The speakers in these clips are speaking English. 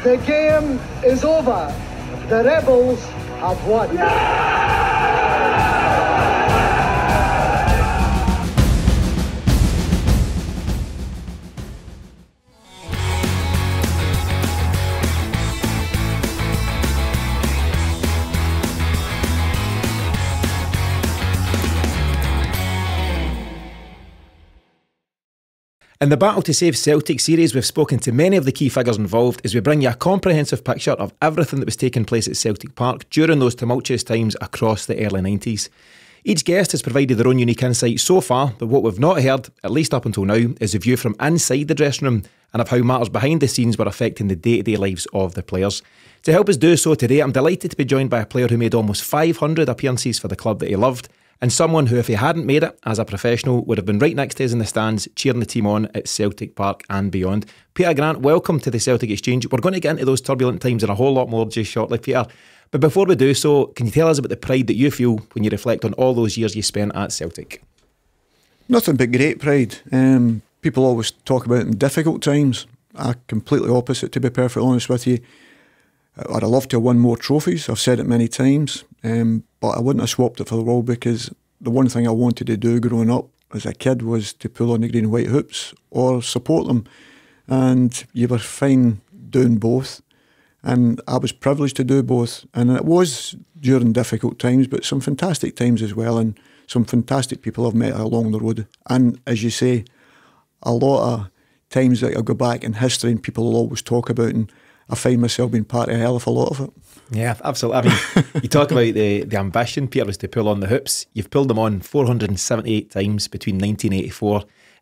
The game is over. The Rebels have won. In the Battle to Save Celtic series, we've spoken to many of the key figures involved as we bring you a comprehensive picture of everything that was taking place at Celtic Park during those tumultuous times across the early 90s. Each guest has provided their own unique insight so far, but what we've not heard, at least up until now, is a view from inside the dressing room and of how matters behind the scenes were affecting the day-to-day lives of the players. To help us do so today, I'm delighted to be joined by a player who made almost 500 appearances for the club that he loved, and someone who, if he hadn't made it as a professional, would have been right next to us in the stands, cheering the team on at Celtic Park and beyond. Peter Grant, welcome to the Celtic Exchange. We're going to get into those turbulent times and a whole lot more just shortly, Peter. But before we do so, can you tell us about the pride that you feel when you reflect on all those years you spent at Celtic? Nothing but great pride. People always talk about it in difficult times. Completely opposite, to be perfectly honest with you. I'd have loved to have won more trophies. I've said it many times. But I wouldn't have swapped it for the world, because the one thing I wanted to do growing up as a kid was to pull on the green and white hoops or support them. And you were fine doing both. And I was privileged to do both. And it was during difficult times, but some fantastic times as well. And some fantastic people I've met along the road. And as you say, a lot of times that I'll go back in history and people will always talk about, and I find myself being part of a hell of a lot of it. Yeah, absolutely. I mean, you talk about the ambition, Peter, was to pull on the hoops. You've pulled them on 478 times between 1984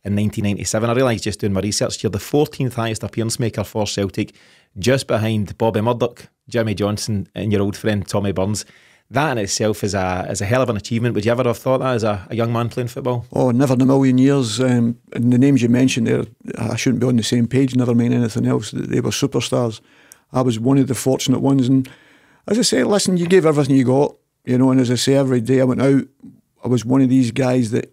and 1997. I realised just doing my research, you're the 14th highest appearance maker for Celtic, just behind Bobby Murdoch, Jimmy Johnson and your old friend Tommy Burns. That in itself is a hell of an achievement. Would you ever have thought that as a young man playing football? Oh, never in a million years. And the names you mentioned there, I shouldn't be on the same page, never mind anything else. They were superstars. I was one of the fortunate ones. And as I say, listen, you gave everything you got, you know, and as I say, every day I went out, I was one of these guys that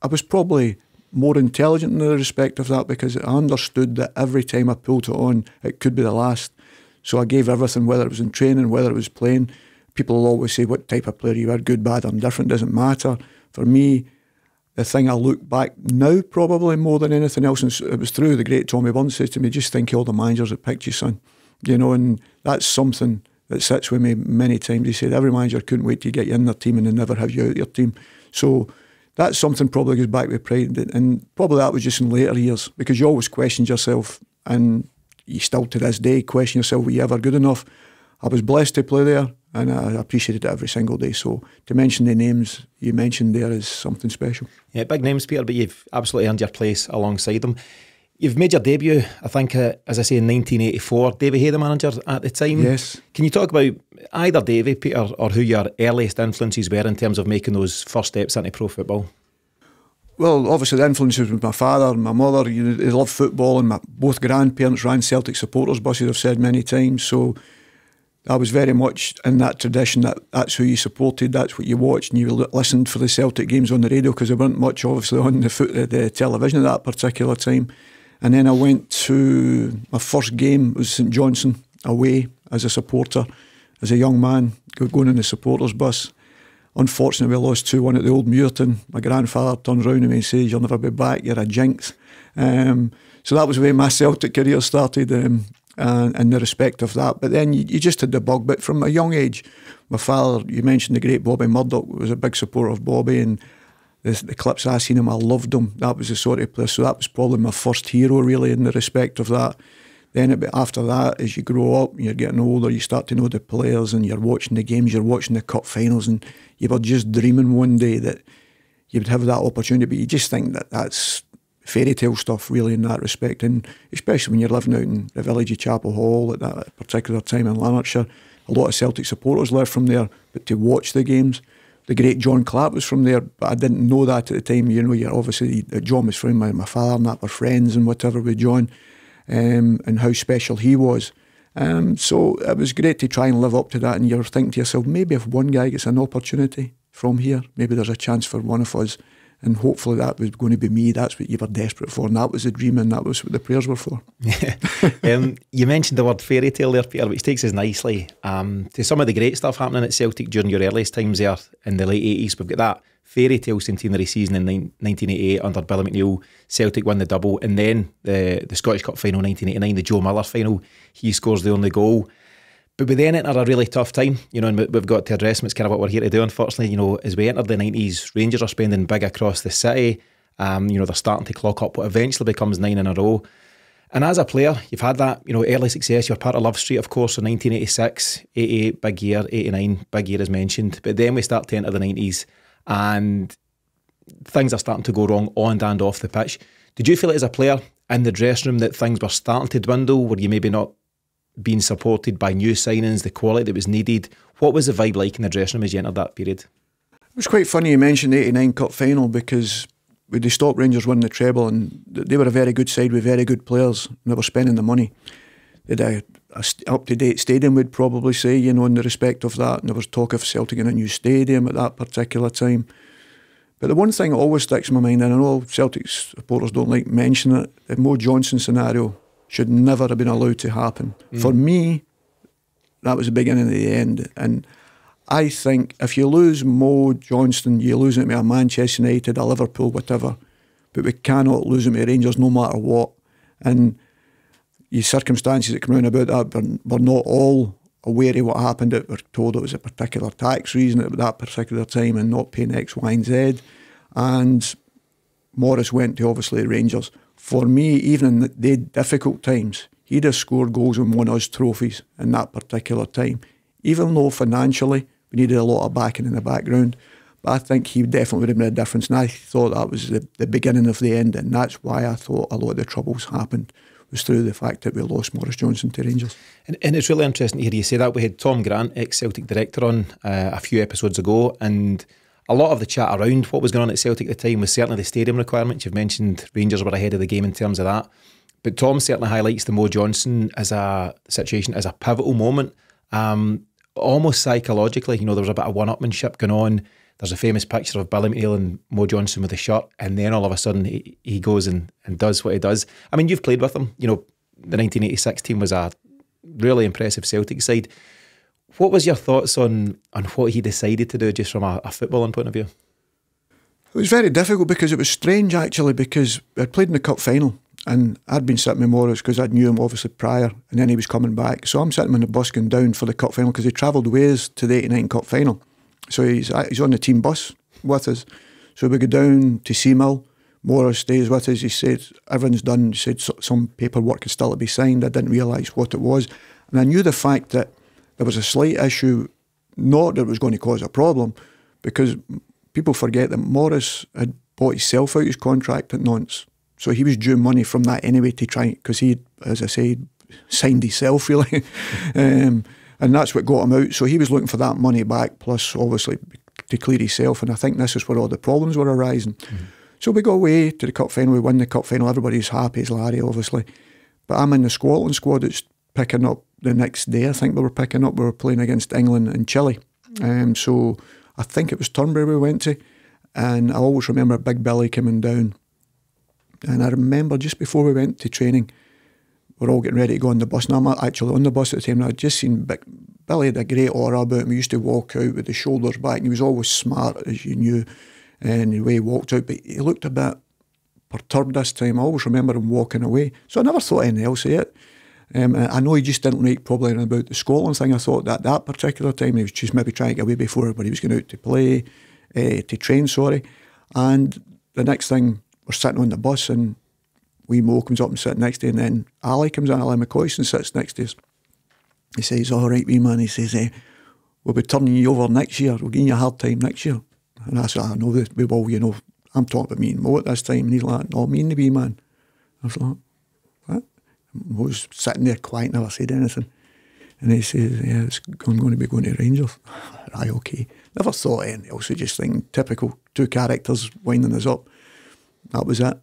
I was probably more intelligent in the respect of that, because I understood that every time I pulled it on, it could be the last. So I gave everything, whether it was in training, whether it was playing. People will always say what type of player you are, good, bad, or indifferent, doesn't matter. For me, the thing I look back now probably more than anything else, and it was through the great Tommy Burns says to me, just think of all the managers that picked you, son. You know, and that's something that sits with me many times. He said every manager couldn't wait to get you in their team and they never have you out your team. So that's something probably goes back with pride, and probably that was just in later years, because you always questioned yourself, and you still to this day question yourself, were you ever good enough? I was blessed to play there, and I appreciated it every single day. So to mention the names you mentioned there is something special. Yeah, big names, Peter, but you've absolutely earned your place alongside them. You've made your debut, I think, as I say, in 1984. Davy Hay, the manager at the time. Yes. Can you talk about either Davy, Peter, or who your earliest influences were in terms of making those first steps into pro football? Well, obviously the influences was my father and my mother. They loved football, and both grandparents ran Celtic supporters buses, I've said many times. So I was very much in that tradition that's who you supported, that's what you watched, and you listened for the Celtic games on the radio, because there weren't much obviously on the television at that particular time. And then I went to my first game, was St Johnstone away as a supporter, as a young man, going in the supporters bus. Unfortunately, we lost 2-1 at the Old Muirton. My grandfather turns round to me and says, "You'll never be back, you're a jinx." So that was the way my Celtic career started, in the respect of that. But then you just had the bug. But from a young age, my father, you mentioned the great Bobby Murdoch, was a big supporter of Bobby, and the clips I seen him, I loved him. That was the sort of player. So that was probably my first hero, really, in the respect of that. Then after that, as you grow up, you're getting older, you start to know the players, and you're watching the games, you're watching the cup finals, and you were just dreaming one day that you would have that opportunity. But you just think that that's fairy tale stuff, really, in that respect. And especially when you're living out in the village of Chapel Hall at that particular time in Lanarkshire, a lot of Celtic supporters left from there, but to watch the games. The great John Clapp was from there, but I didn't know that at the time. You know, you're obviously, John was from my father, and that were friends and whatever with John, and how special he was. So it was great to try and live up to that, and you're thinking to yourself, maybe if one guy gets an opportunity from here, maybe there's a chance for one of us. And hopefully that was going to be me. That's what you were desperate for, and that was the dream, and that was what the players were for. You mentioned the word fairy tale there, Peter, which takes us nicely to some of the great stuff happening at Celtic during your earliest times there in the late 80s. We've got that fairy tale centenary season in 1988 under Billy McNeill. Celtic won the double, and then the Scottish Cup final 1989, the Joe Miller final, he scores the only goal. But we then enter a really tough time, you know, and we've got to address them. It's kind of what we're here to do, unfortunately. You know, as we enter the 90s, Rangers are spending big across the city. You know, they're starting to clock up what eventually becomes 9 in a row. And as a player, you've had that, you know, early success. You're part of Love Street, of course, in 1986, 88, big year, 89, big year as mentioned. But then we start to enter the 90s and things are starting to go wrong on and off the pitch. Did you feel it as a player in the dressing room that things were starting to dwindle? Were you maybe not being supported by new signings, the quality that was needed? What was the vibe like in the dressing room as you entered that period? It was quite funny you mentioned the 89 Cup final, because they stopped Rangers winning the treble, and they were a very good side with very good players, and they were spending the money. They had a up-to-date stadium, we'd probably say, you know, in the respect of that, and there was talk of Celtic in a new stadium at that particular time. But the one thing that always sticks in my mind, and I know Celtic supporters don't like mentioning it, the Mo Johnston scenario should never have been allowed to happen. For me, that was the beginning of the end. And I think if you lose Mo Johnston, you lose him to a Manchester United, a Liverpool, whatever. But we cannot lose him to Rangers no matter what. And the circumstances that come around about that, we're not all aware of what happened. We're told it was a particular tax reason at that particular time and not paying X, Y and Z. And Morris went to obviously Rangers. For me, even in the difficult times, he'd have scored goals and won us trophies in that particular time. Even though financially we needed a lot of backing in the background, but I think he definitely would have made a difference. And I thought that was the beginning of the end, and that's why I thought a lot of the troubles happened, was through the fact that we lost Morris Johnson to Rangers. And it's really interesting to hear you say that. We had Tom Grant, ex-Celtic director, on a few episodes ago, and a lot of the chat around what was going on at Celtic at the time was certainly the stadium requirements. You've mentioned Rangers were ahead of the game in terms of that. But Tom certainly highlights the Mo Johnston as a situation, as a pivotal moment. Almost psychologically, you know, there was a bit of one-upmanship going on. There's a famous picture of Billy McNeill and Mo Johnston with a shirt, and then all of a sudden he goes and does what he does. I mean, you've played with him. You know, the 1986 team was a really impressive Celtic side. What was your thoughts on what he decided to do, just from a footballing point of view? It was very difficult, because it was strange actually, because I'd played in the cup final and I'd been sitting with Morris because I knew him obviously prior, and then he was coming back. So I'm sitting on the bus going down for the cup final, because he travelled ways to the 89 cup final. So he's on the team bus with us. So we go down to Seamill. Morris stays with us. He said, everything's done. He said some paperwork is still to be signed. I didn't realise what it was. And I knew the fact that there was a slight issue, not that it was going to cause a problem, because people forget that Morris had bought himself out his contract at Nantes. So he was due money from that anyway to try, because he, as I said, signed himself really. And that's what got him out. So he was looking for that money back, plus obviously to clear himself. And I think this is where all the problems were arising. So we go away to the cup final, we win the cup final, everybody's happy as Larry obviously. But I'm in the Scotland squad that's picking up the next day. I think we were playing against England and Chile. So I think it was Turnberry we went to. And I always remember Big Billy coming down. And I remember just before we went to training, we're all getting ready to go on the bus. And I'm actually on the bus at the time, and I'd just seen Billy had a great aura about him. He used to walk out with the shoulders back, and he was always smart, as you knew, and the way he walked out. But he looked a bit perturbed this time. I always remember him walking away. So I never thought anything else of it. I know he just didn't like probably anything about the Scotland thing. I thought that particular time he was just maybe trying to get away before, but he was going out to play, to train, sorry. And the next thing, we're sitting on the bus, and wee Mo comes up and sits next to him, and then Ali comes in, Ali McCoy, and sits next to us. He says, all right, wee man, he says, we'll be turning you over next year, we'll give you a hard time next year. And I said, I know that we will, you know, I'm talking about me and Mo at this time. And he's like, no, me and the wee man. I was like, what? Mo's sitting there quiet, never said anything. And he says, yeah, I'm going to be going to Rangers. Right, okay. Never thought anything else, I just think typical, two characters winding us up. That was it.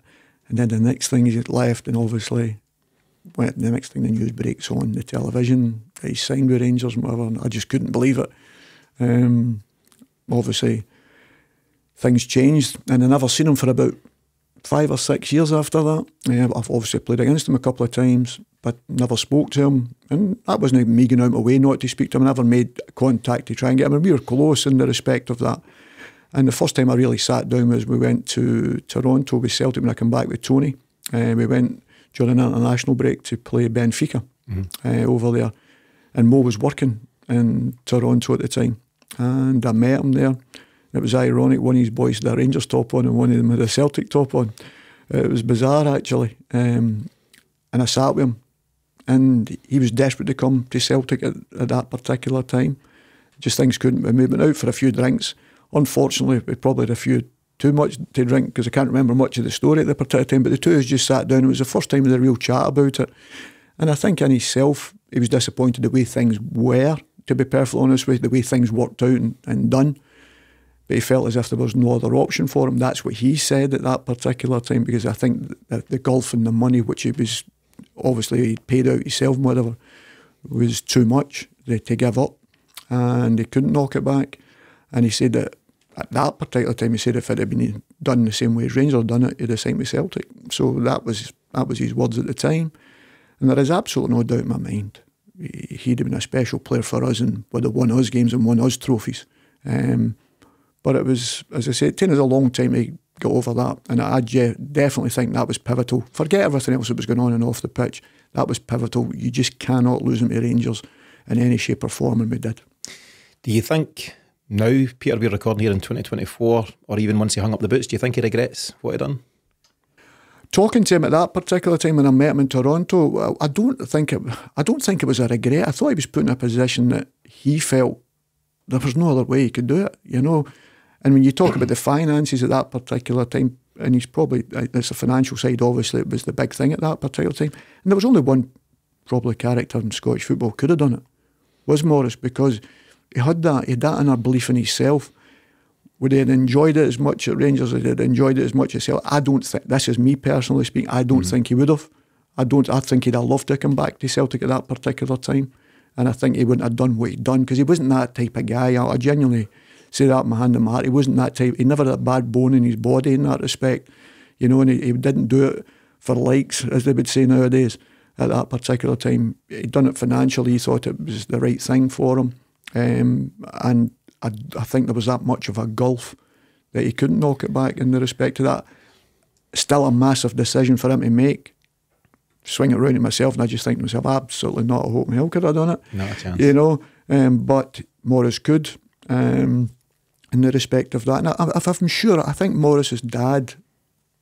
And then the next thing he left, and obviously the next thing the news breaks on the television, he signed with Rangers and whatever, and I just couldn't believe it. Obviously, things changed, and I never seen him for about 5 or 6 years after that. I've obviously played against him a couple of times, but never spoke to him. And that wasn't me going out of my way not to speak to him. I never made contact to try and get him. And we were close in the respect of that. And the first time I really sat down was we went to Toronto with Celtic when I came back with Tony. We went during an international break to play Benfica over there. And Mo was working in Toronto at the time. And I met him there. It was ironic, one of his boys had a Rangers top on and one of them had a Celtic top on. It was bizarre, actually. And I sat with him, and he was desperate to come to Celtic at that particular time. Just things couldn't be. We went out for a few drinks. Unfortunately, we probably had a few too much to drink, because I can't remember much of the story at the particular time, but the two of us just sat down. It was the first time we had a real chat about it. And I think in himself, he was disappointed the way things were, to be perfectly honest with you, the way things worked out and done. But he felt as if there was no other option for him. That's what he said at that particular time, because I think the golf and the money, which he was obviously he'd paid out himself and whatever, was too much to give up, and he couldn't knock it back. And he said that at that particular time, he said if it had been done the same way as Rangers done it, he'd have signed with Celtic. So that was his words at the time. And there is absolutely no doubt in my mind he'd have been a special player for us and would have won us games and won us trophies. But it was, as I said, it took us a long time to get over that. And I definitely think that was pivotal. Forget everything else that was going on and off the pitch. That was pivotal. You just cannot lose him to Rangers in any shape or form, and we did. Do you think now, Peter, we're recording here in 2024, or even once he hung up the boots, do you think he regrets what he done? Talking to him at that particular time when I met him in Toronto, I don't think it was a regret. I thought he was put in a position that he felt there was no other way he could do it, you know. And when you talk about the finances at that particular time, and he's probably, it's the financial side, obviously, it was the big thing at that particular time. And there was only one probably character in Scottish football could have done it, was Morris, because he had that inner belief in himself. Would he have enjoyed it as much at Rangers as he had enjoyed it as much as Celtic? I don't think, this is me personally speaking, I don't think he would have. I think he'd have loved to come back to Celtic at that particular time. And I think he wouldn't have done what he'd done, because he wasn't that type of guy. I genuinely say that with my hand on my heart. He wasn't that type. He never had a bad bone in his body in that respect, you know. And he didn't do it for likes, as they would say nowadays. At that particular time, he'd done it financially. He thought it was the right thing for him, and I think there was that much of a gulf that he couldn't knock it back in the respect to that. Still a massive decision for him to make. Swing it around to myself, and I just think to myself, absolutely not a hope in hell could I have done it. Not a chance. You know, but Morris could, in the respect of that. And if I'm sure, I think Morris's dad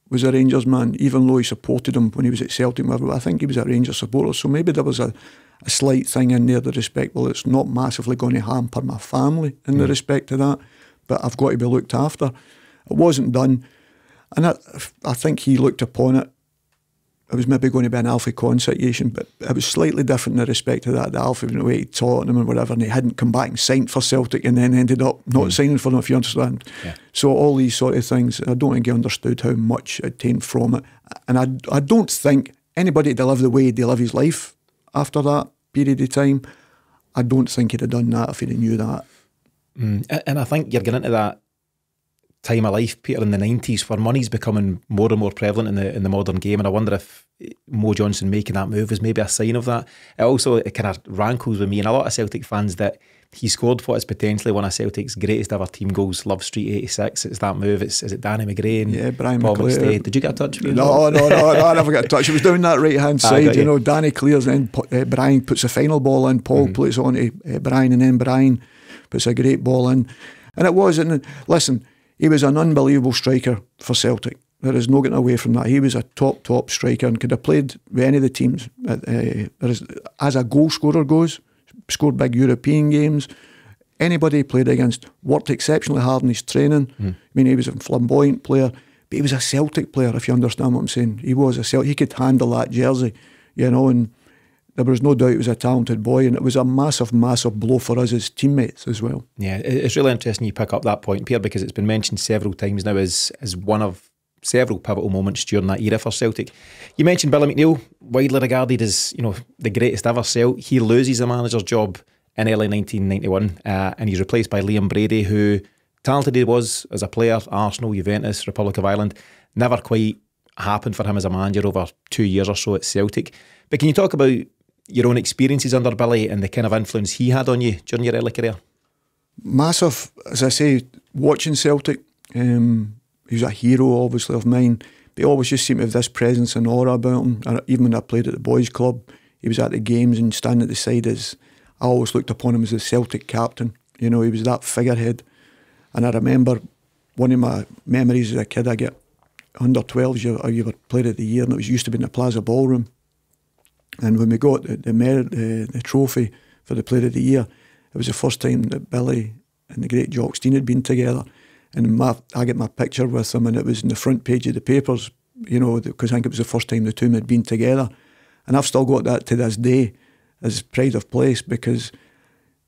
was a Rangers man, even though he supported him when he was at Celtic. I think he was a Rangers supporter, so maybe there was a slight thing in there, the respect, well, it's not massively going to hamper my family in the respect to that, but I've got to be looked after. It wasn't done, and I think he looked upon it. It was maybe going to be an Alfie Conn situation, but it was slightly different in the respect to that. The Alfie went away to Tottenham and whatever, and he hadn't come back and signed for Celtic, and then ended up not signing for them, if you understand. Yeah. So all these sort of things, I don't think he understood how much it came from it. And I don't think anybody to live the way he lived his life after that period of time, I don't think he'd have done that if he knew that. And I think you're getting into that time of life, Peter, in the 90s, where money's becoming more and more prevalent in the modern game, and I wonder if Mo Johnston making that move was maybe a sign of that. It kind of rankles with me and a lot of Celtic fans that he scored what is potentially one of Celtic's greatest ever team goals, Love Street 86. It's that move. Is it Danny McGrain? Yeah, Brian Paul McClure. Did you get a touch? No, I never got a touch. It was down that right hand side, you know. Danny clears, and then Brian puts the final ball in. Paul plays on to Brian, and then Brian puts a great ball in. And it was, and listen, he was an unbelievable striker for Celtic. There is no getting away from that. He was a top striker and could have played with any of the teams. As a goal scorer goes, scored big European games. Anybody he played against, worked exceptionally hard in his training. I mean, he was a flamboyant player, but he was a Celtic player, if you understand what I'm saying. He was a Celtic. He could handle that jersey, you know, and there was no doubt he was a talented boy, and it was a massive blow for us as teammates as well. Yeah, it's really interesting you pick up that point, Pierre, because it's been mentioned several times now as one of several pivotal moments during that era for Celtic. You mentioned Billy McNeill, widely regarded as, you know, the greatest ever Celt. He loses the manager's job in early 1991, and he's replaced by Liam Brady, who talented he was as a player, Arsenal, Juventus, Republic of Ireland, never quite happened for him as a manager over 2 years or so at Celtic. But can you talk about your own experiences under Billy and the kind of influence he had on you during your early career? Massive, as I say, watching Celtic, he was a hero obviously of mine, but he always just seemed to have this presence and aura about him. And even when I played at the boys club, he was at the games and standing at the side as, I always looked upon him as the Celtic captain. You know, he was that figurehead. And I remember one of my memories as a kid, I get under 12s, you were player of the year, and it was used to be in the Plaza Ballroom. And when we got the trophy for the player of the year, it was the first time that Billy and the great Jock Stein had been together. And I get my picture with them, and it was in the front page of the papers, you know, because I think it was the first time the two had been together. And I've still got that to this day as pride of place, because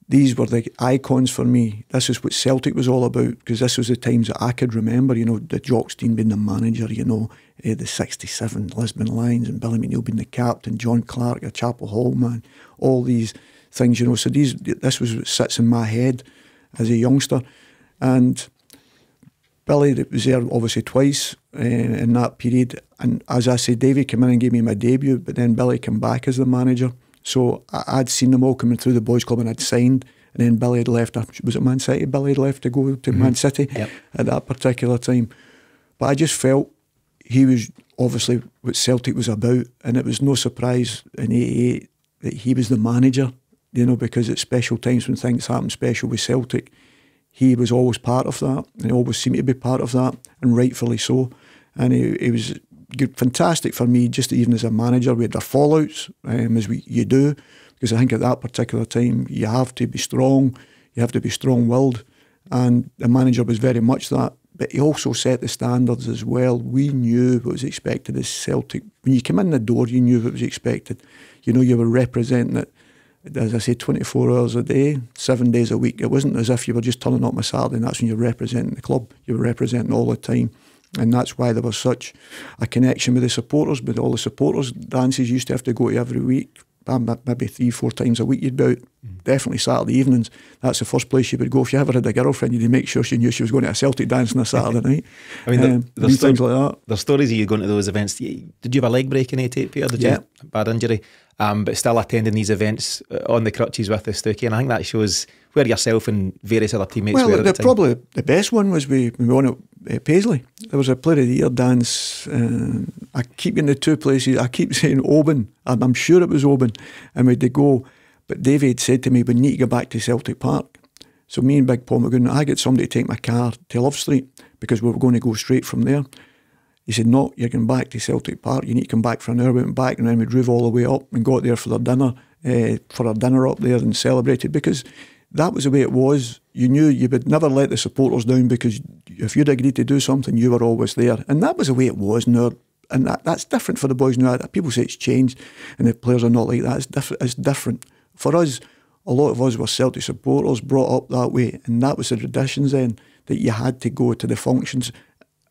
these were the icons for me. This is what Celtic was all about, because this was the times that I could remember, you know, the Jock Stein being the manager, you know, the 67 Lisbon Lions, and Billy McNeill being the captain, John Clark, a Chapel Hall man, all these things, you know. So this was what sits in my head as a youngster. And Billy was there obviously twice in that period. And as I say, Davy came in and gave me my debut, but then Billy came back as the manager. So I'd seen them all coming through the boys club, and I'd signed, and then Billy had left. Was it Man City? Billy had left to go to Man City at that particular time. But I just felt he was obviously what Celtic was about, and it was no surprise in '88 that he was the manager, you know, because at special times when things happen special with Celtic, he was always part of that, and he always seemed to be part of that, and rightfully so. And he was good, fantastic for me, just even as a manager. We had our fallouts, as you do, because I think at that particular time you have to be strong, you have to be strong-willed, and the manager was very much that. But he also set the standards as well. We knew what was expected as Celtic. When you came in the door, you knew what was expected. You know, you were representing it, as I say, 24 hours a day, 7 days a week. It wasn't as if you were just turning up on a Saturday and that's when you're representing the club. You were representing all the time. And that's why there was such a connection with the supporters. But all the supporters' dances used to have to go to every week, maybe 3-4 times a week you'd be out. Definitely Saturday evenings. That's the first place you would go. If you ever had a girlfriend, you'd make sure she knew she was going to a Celtic dance on a Saturday night. I mean, there's things like that. There's stories of you going to those events. Did you have a leg break in '88, Peter? Did you? Bad injury. But still attending these events on the crutches with the Stookie. And I think that shows where yourself and various other teammates were at the time. Probably the best one was when we won at Paisley. There was a Player of the Year dance. I keep in the two places. I keep saying Oban. I'm sure it was Oban. And we'd go. But David said to me, we need to go back to Celtic Park. So me and Big Paul were going, I get somebody to take my car to Love Street because we were going to go straight from there. He said, no, you're going back to Celtic Park. You need to come back for an hour. We went back and then we drove all the way up and got there for their dinner, for our dinner up there and celebrated, because that was the way it was. You knew you would never let the supporters down, because if you'd agreed to do something, you were always there. And that was the way it was now. And that's different for the boys now. People say it's changed and the players are not like that. It's different. For us, a lot of us were Celtic supporters, brought up that way, and that was the traditions then, that you had to go to the functions,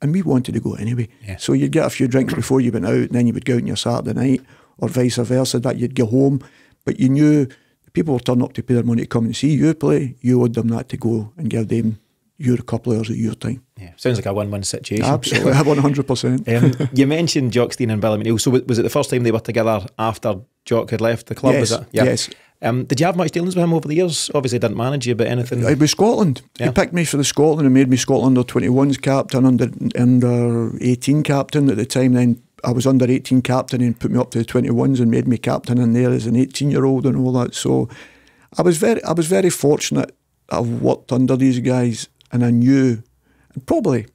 and we wanted to go anyway. Yeah. So you'd get a few drinks before you went out, and then you would go out on your Saturday night, or vice versa, that you'd go home, but you knew people were turning up to pay their money to come and see you play. You owed them that to go and give them your couple of hours of your time. Yeah, sounds like a win-win situation. Absolutely, 100%. You mentioned Jock Stein and Billy McNeill. So was it the first time they were together after Jock had left the club? Yes, was it? Yeah. Yes. Did you have much dealings with him over the years? Obviously didn't manage you, but anything? It was Scotland. Yeah. He picked me for the Scotland and made me Scotland under-21s captain, under-18 captain at the time. Then I was under-18 captain and put me up to the 21s and made me captain in there as an 18-year-old and all that. So I was very fortunate that I've worked under these guys, and I knew, and probably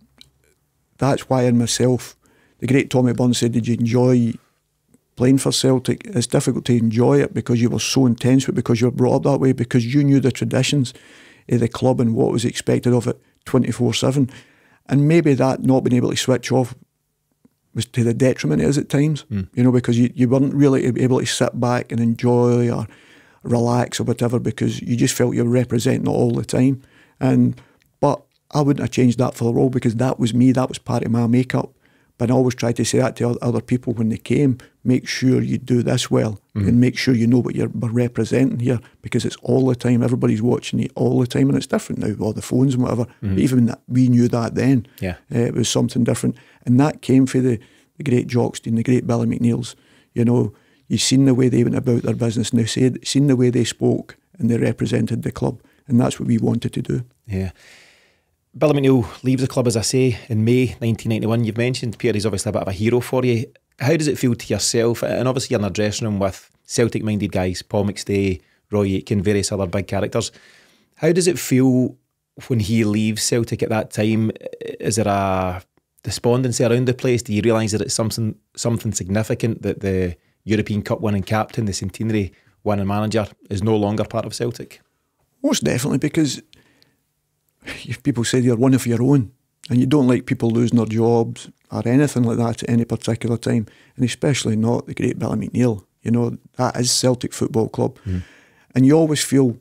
that's why in myself, the great Tommy Burns said, did you enjoy playing for Celtic? It's difficult to enjoy it because you were so intense with it, because you were brought up that way, because you knew the traditions of the club and what was expected of it 24/7. And maybe that not being able to switch off was to the detriment it is at times, you know, because you weren't really able to sit back and enjoy or relax or whatever, because you just felt you were representing it all the time. But I wouldn't have changed that for the role, because that was me, that was part of my makeup. But I always try to say that to other people when they came, make sure you do this well and make sure you know what you're representing here, because it's all the time. Everybody's watching you all the time, and it's different now with all the phones and whatever. But even that, we knew that then. Yeah. It was something different. And that came for the great Jockstein, the great Billy McNeils. You know, you've seen the way they went about their business and seen the way they spoke and they represented the club. And that's what we wanted to do. Yeah. Billy McNeil leaves the club, as I say, in May 1991. You've mentioned Peter, he's obviously a bit of a hero for you. How does it feel to yourself? And obviously you're in a dressing room with Celtic-minded guys, Paul McStay, Roy Aitken, various other big characters. How does it feel when he leaves Celtic at that time? Is there a despondency around the place? Do you realise that it's something significant that the European Cup winning captain, the centenary winning manager, is no longer part of Celtic? Most definitely, because people say you're one of your own and you don't like people losing their jobs or anything like that at any particular time, and especially not the great Billy McNeil. You know, that is Celtic Football Club. And you always feel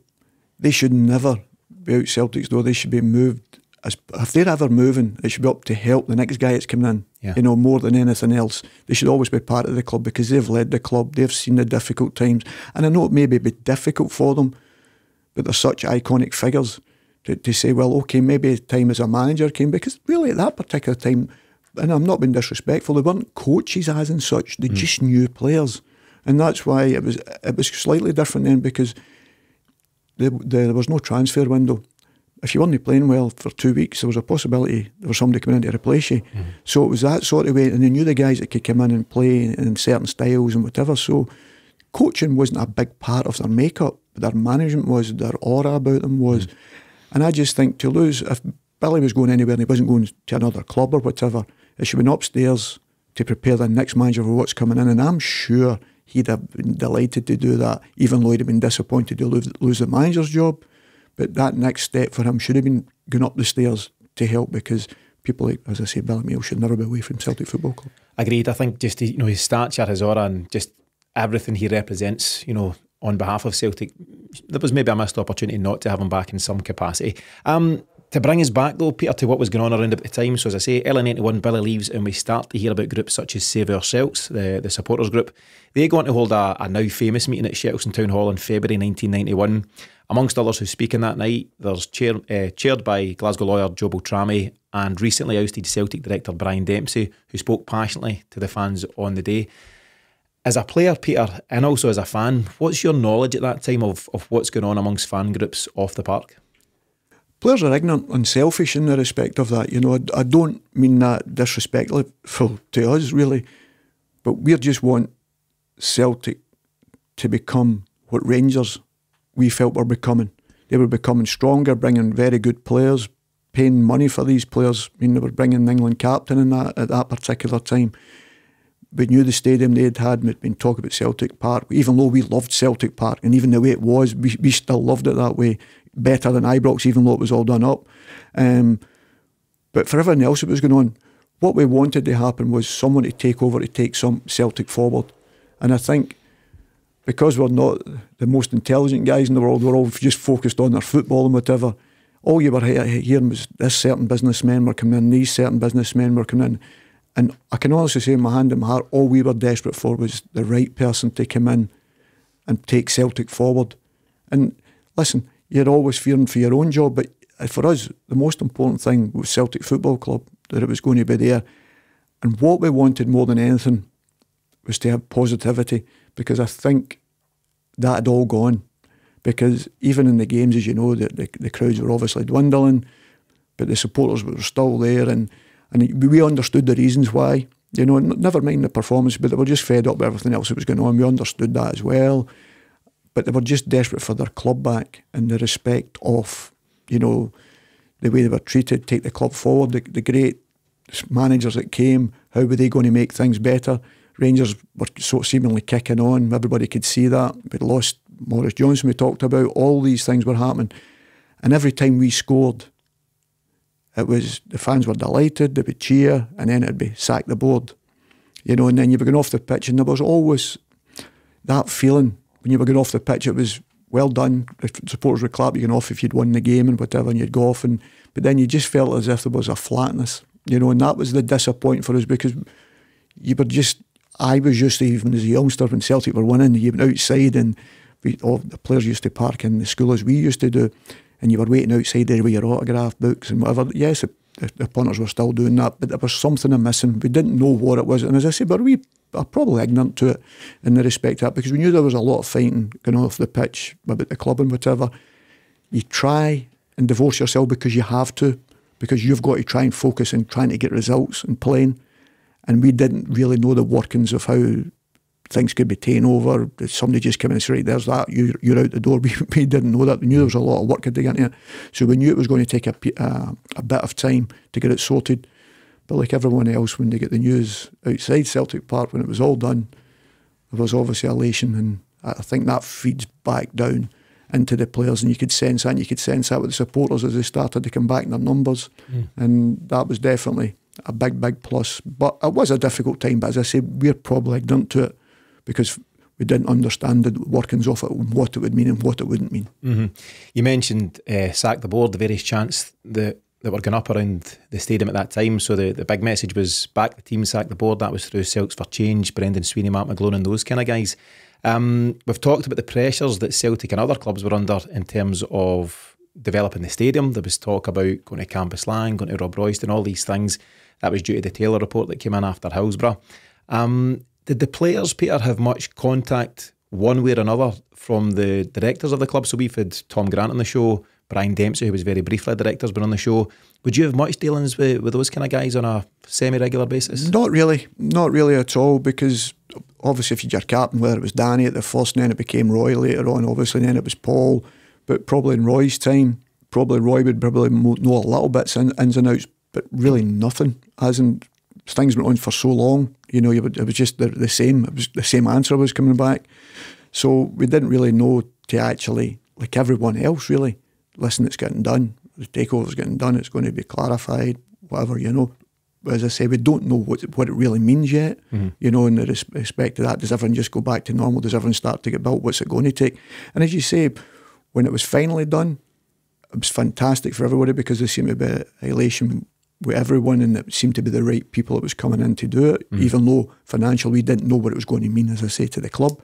they should never be out Celtic's door. They should be moved. If they're ever moving, it should be up to help the next guy that's coming in, you know, more than anything else. They should always be part of the club because they've led the club, they've seen the difficult times. And I know it may be difficult for them, but they're such iconic figures to say, well, okay, maybe time as a manager came, because really at that particular time, and I'm not being disrespectful, they weren't coaches as in such, they just knew players. And that's why it was slightly different then, because there was no transfer window. If you weren't playing well for 2 weeks, there was a possibility there was somebody coming in to replace you. So it was that sort of way, and they knew the guys that could come in and play in certain styles and whatever. So coaching wasn't a big part of their makeup, but their management was, their aura about them was. And I just think to lose, if Billy was going anywhere and he wasn't going to another club or whatever, it should have been upstairs to prepare the next manager for what's coming in. And I'm sure he'd have been delighted to do that, even though he'd have been disappointed to lose the manager's job. But that next step for him should have been going up the stairs to help, because people like, as I say, Billy McNeil should never be away from Celtic Football Club. Agreed. I think just his stature, his aura, and just everything he represents, on behalf of Celtic, there was maybe a missed opportunity not to have him back in some capacity. To bring us back though, Peter, to what was going on around at the time. So as I say, early 91, Billy leaves and we start to hear about groups such as Save Our Celts, the supporters group. They go on to hold a now famous meeting at Shettleston Town Hall in February 1991. Amongst others who speak in that night, there's chaired by Glasgow lawyer Joe Beltrami and recently ousted Celtic director Brian Dempsey, who spoke passionately to the fans on the day. As a player, Peter, and also as a fan, what's your knowledge at that time of what's going on amongst fan groups off the park? Players are ignorant and selfish in the respect of that. I don't mean that disrespectful to us, really, but we just want Celtic to become what Rangers we felt were becoming. They were becoming stronger, bringing very good players, paying money for these players. I mean, they were bringing the England captain in that at that particular time. We knew the stadium they'd had, we'd been talking about Celtic Park, even though we loved Celtic Park, and even the way it was, we still loved it that way, better than Ibrox, even though it was all done up. But for everything else that was going on, what we wanted to happen was someone to take over, to take some Celtic forward. And I think because we're not the most intelligent guys in the world, we're all just focused on our football and whatever, all you were hearing was this certain businessmen were coming in, these certain businessmen were coming in. And I can honestly say, my hand in my heart, all we were desperate for was the right person to come in and take Celtic forward. And listen, you're always fearing for your own job, but for us, the most important thing was Celtic Football Club, that it was going to be there. And what we wanted more than anything was to have positivity, because I think that had all gone. Because even in the games, as you know, the crowds were obviously dwindling, but the supporters were still there, and we understood the reasons why. Never mind the performance, but they were just fed up with everything else that was going on. We understood that as well. But they were just desperate for their club back, and the respect of, the way they were treated, take the club forward. The great managers that came, how were they going to make things better? Rangers were sort of seemingly kicking on. Everybody could see that. We'd lost Maurice Johnson, we talked about. All these things were happening. And every time we scored, it was, the fans were delighted, they would cheer, and then it'd be sack the board. And then you were going off the pitch, and there was always that feeling when you were going off the pitch. It was well done. The supporters would clap you off if you'd won the game and whatever, and you'd go off. But then you just felt as if there was a flatness. you know, and that was the disappointment for us because I was used to, even as a youngster, when Celtic were winning, you went outside and the players used to park in the school as we used to do, and you were waiting outside there with your autograph books and whatever. Yes, the punters were still doing that, but there was something missing. We didn't know what it was, and as I say, but we are probably ignorant to it in the respect of that, because we knew there was a lot of fighting going on off the pitch about the club and whatever. You try and divorce yourself because you have to, because you've got to try and focus on trying to get results and playing. And we didn't really know the workings of how things could be taken over. Somebody just came in and said, right, there's that, you're out the door. We didn't know that. We knew there was a lot of work to get into it. So we knew it was going to take a bit of time to get it sorted. But like everyone else, when they get the news outside Celtic Park, when it was all done, there was obviously elation. And I think that feeds back down into the players. And you could sense that. And you could sense that with the supporters as they started to come back in their numbers. And that was definitely a big, big plus. But it was a difficult time. But as I say, we're probably ignorant to it because we didn't understand the workings of it, and what it would mean and what it wouldn't mean. You mentioned sack the board, the various chants that were going up around the stadium at that time. So the big message was back the team, sack the board. That was through Celts for Change, Brendan Sweeney, Mark McGlone and those kind of guys. We've talked about the pressures that Celtic and other clubs were under in terms of developing the stadium. There was talk about going to Campus Lang, going to Rob Royston, all these things. That was due to the Taylor report that came in after Hillsborough. Did the players, Peter, have much contact one way or another from the directors of the club? So we've had Tom Grant on the show, Brian Dempsey, who was very briefly director's been on the show. Would you have much dealings with those kind of guys on a semi-regular basis? Not really at all, because obviously if you're your captain, whether it was Danny at the first and then it became Roy later on, obviously, and then it was Paul, but probably in Roy's time, probably Roy would probably know a little bits ins and outs, but really nothing, as in things went on for so long, you know, it was just the same. It was the same answer was coming back. So we didn't really know to actually, like everyone else really, listen, it's getting done. The takeover's getting done. It's going to be clarified, whatever, you know. But as I say, we don't know what it really means yet, you know, in the respect to that. Does everyone just go back to normal? Does everyone start to get built? What's it going to take? And as you say, when it was finally done, it was fantastic for everybody because there seemed to be elation with everyone, and it seemed to be the right people that was coming in to do it, even though financially we didn't know what it was going to mean, as I say, to the club,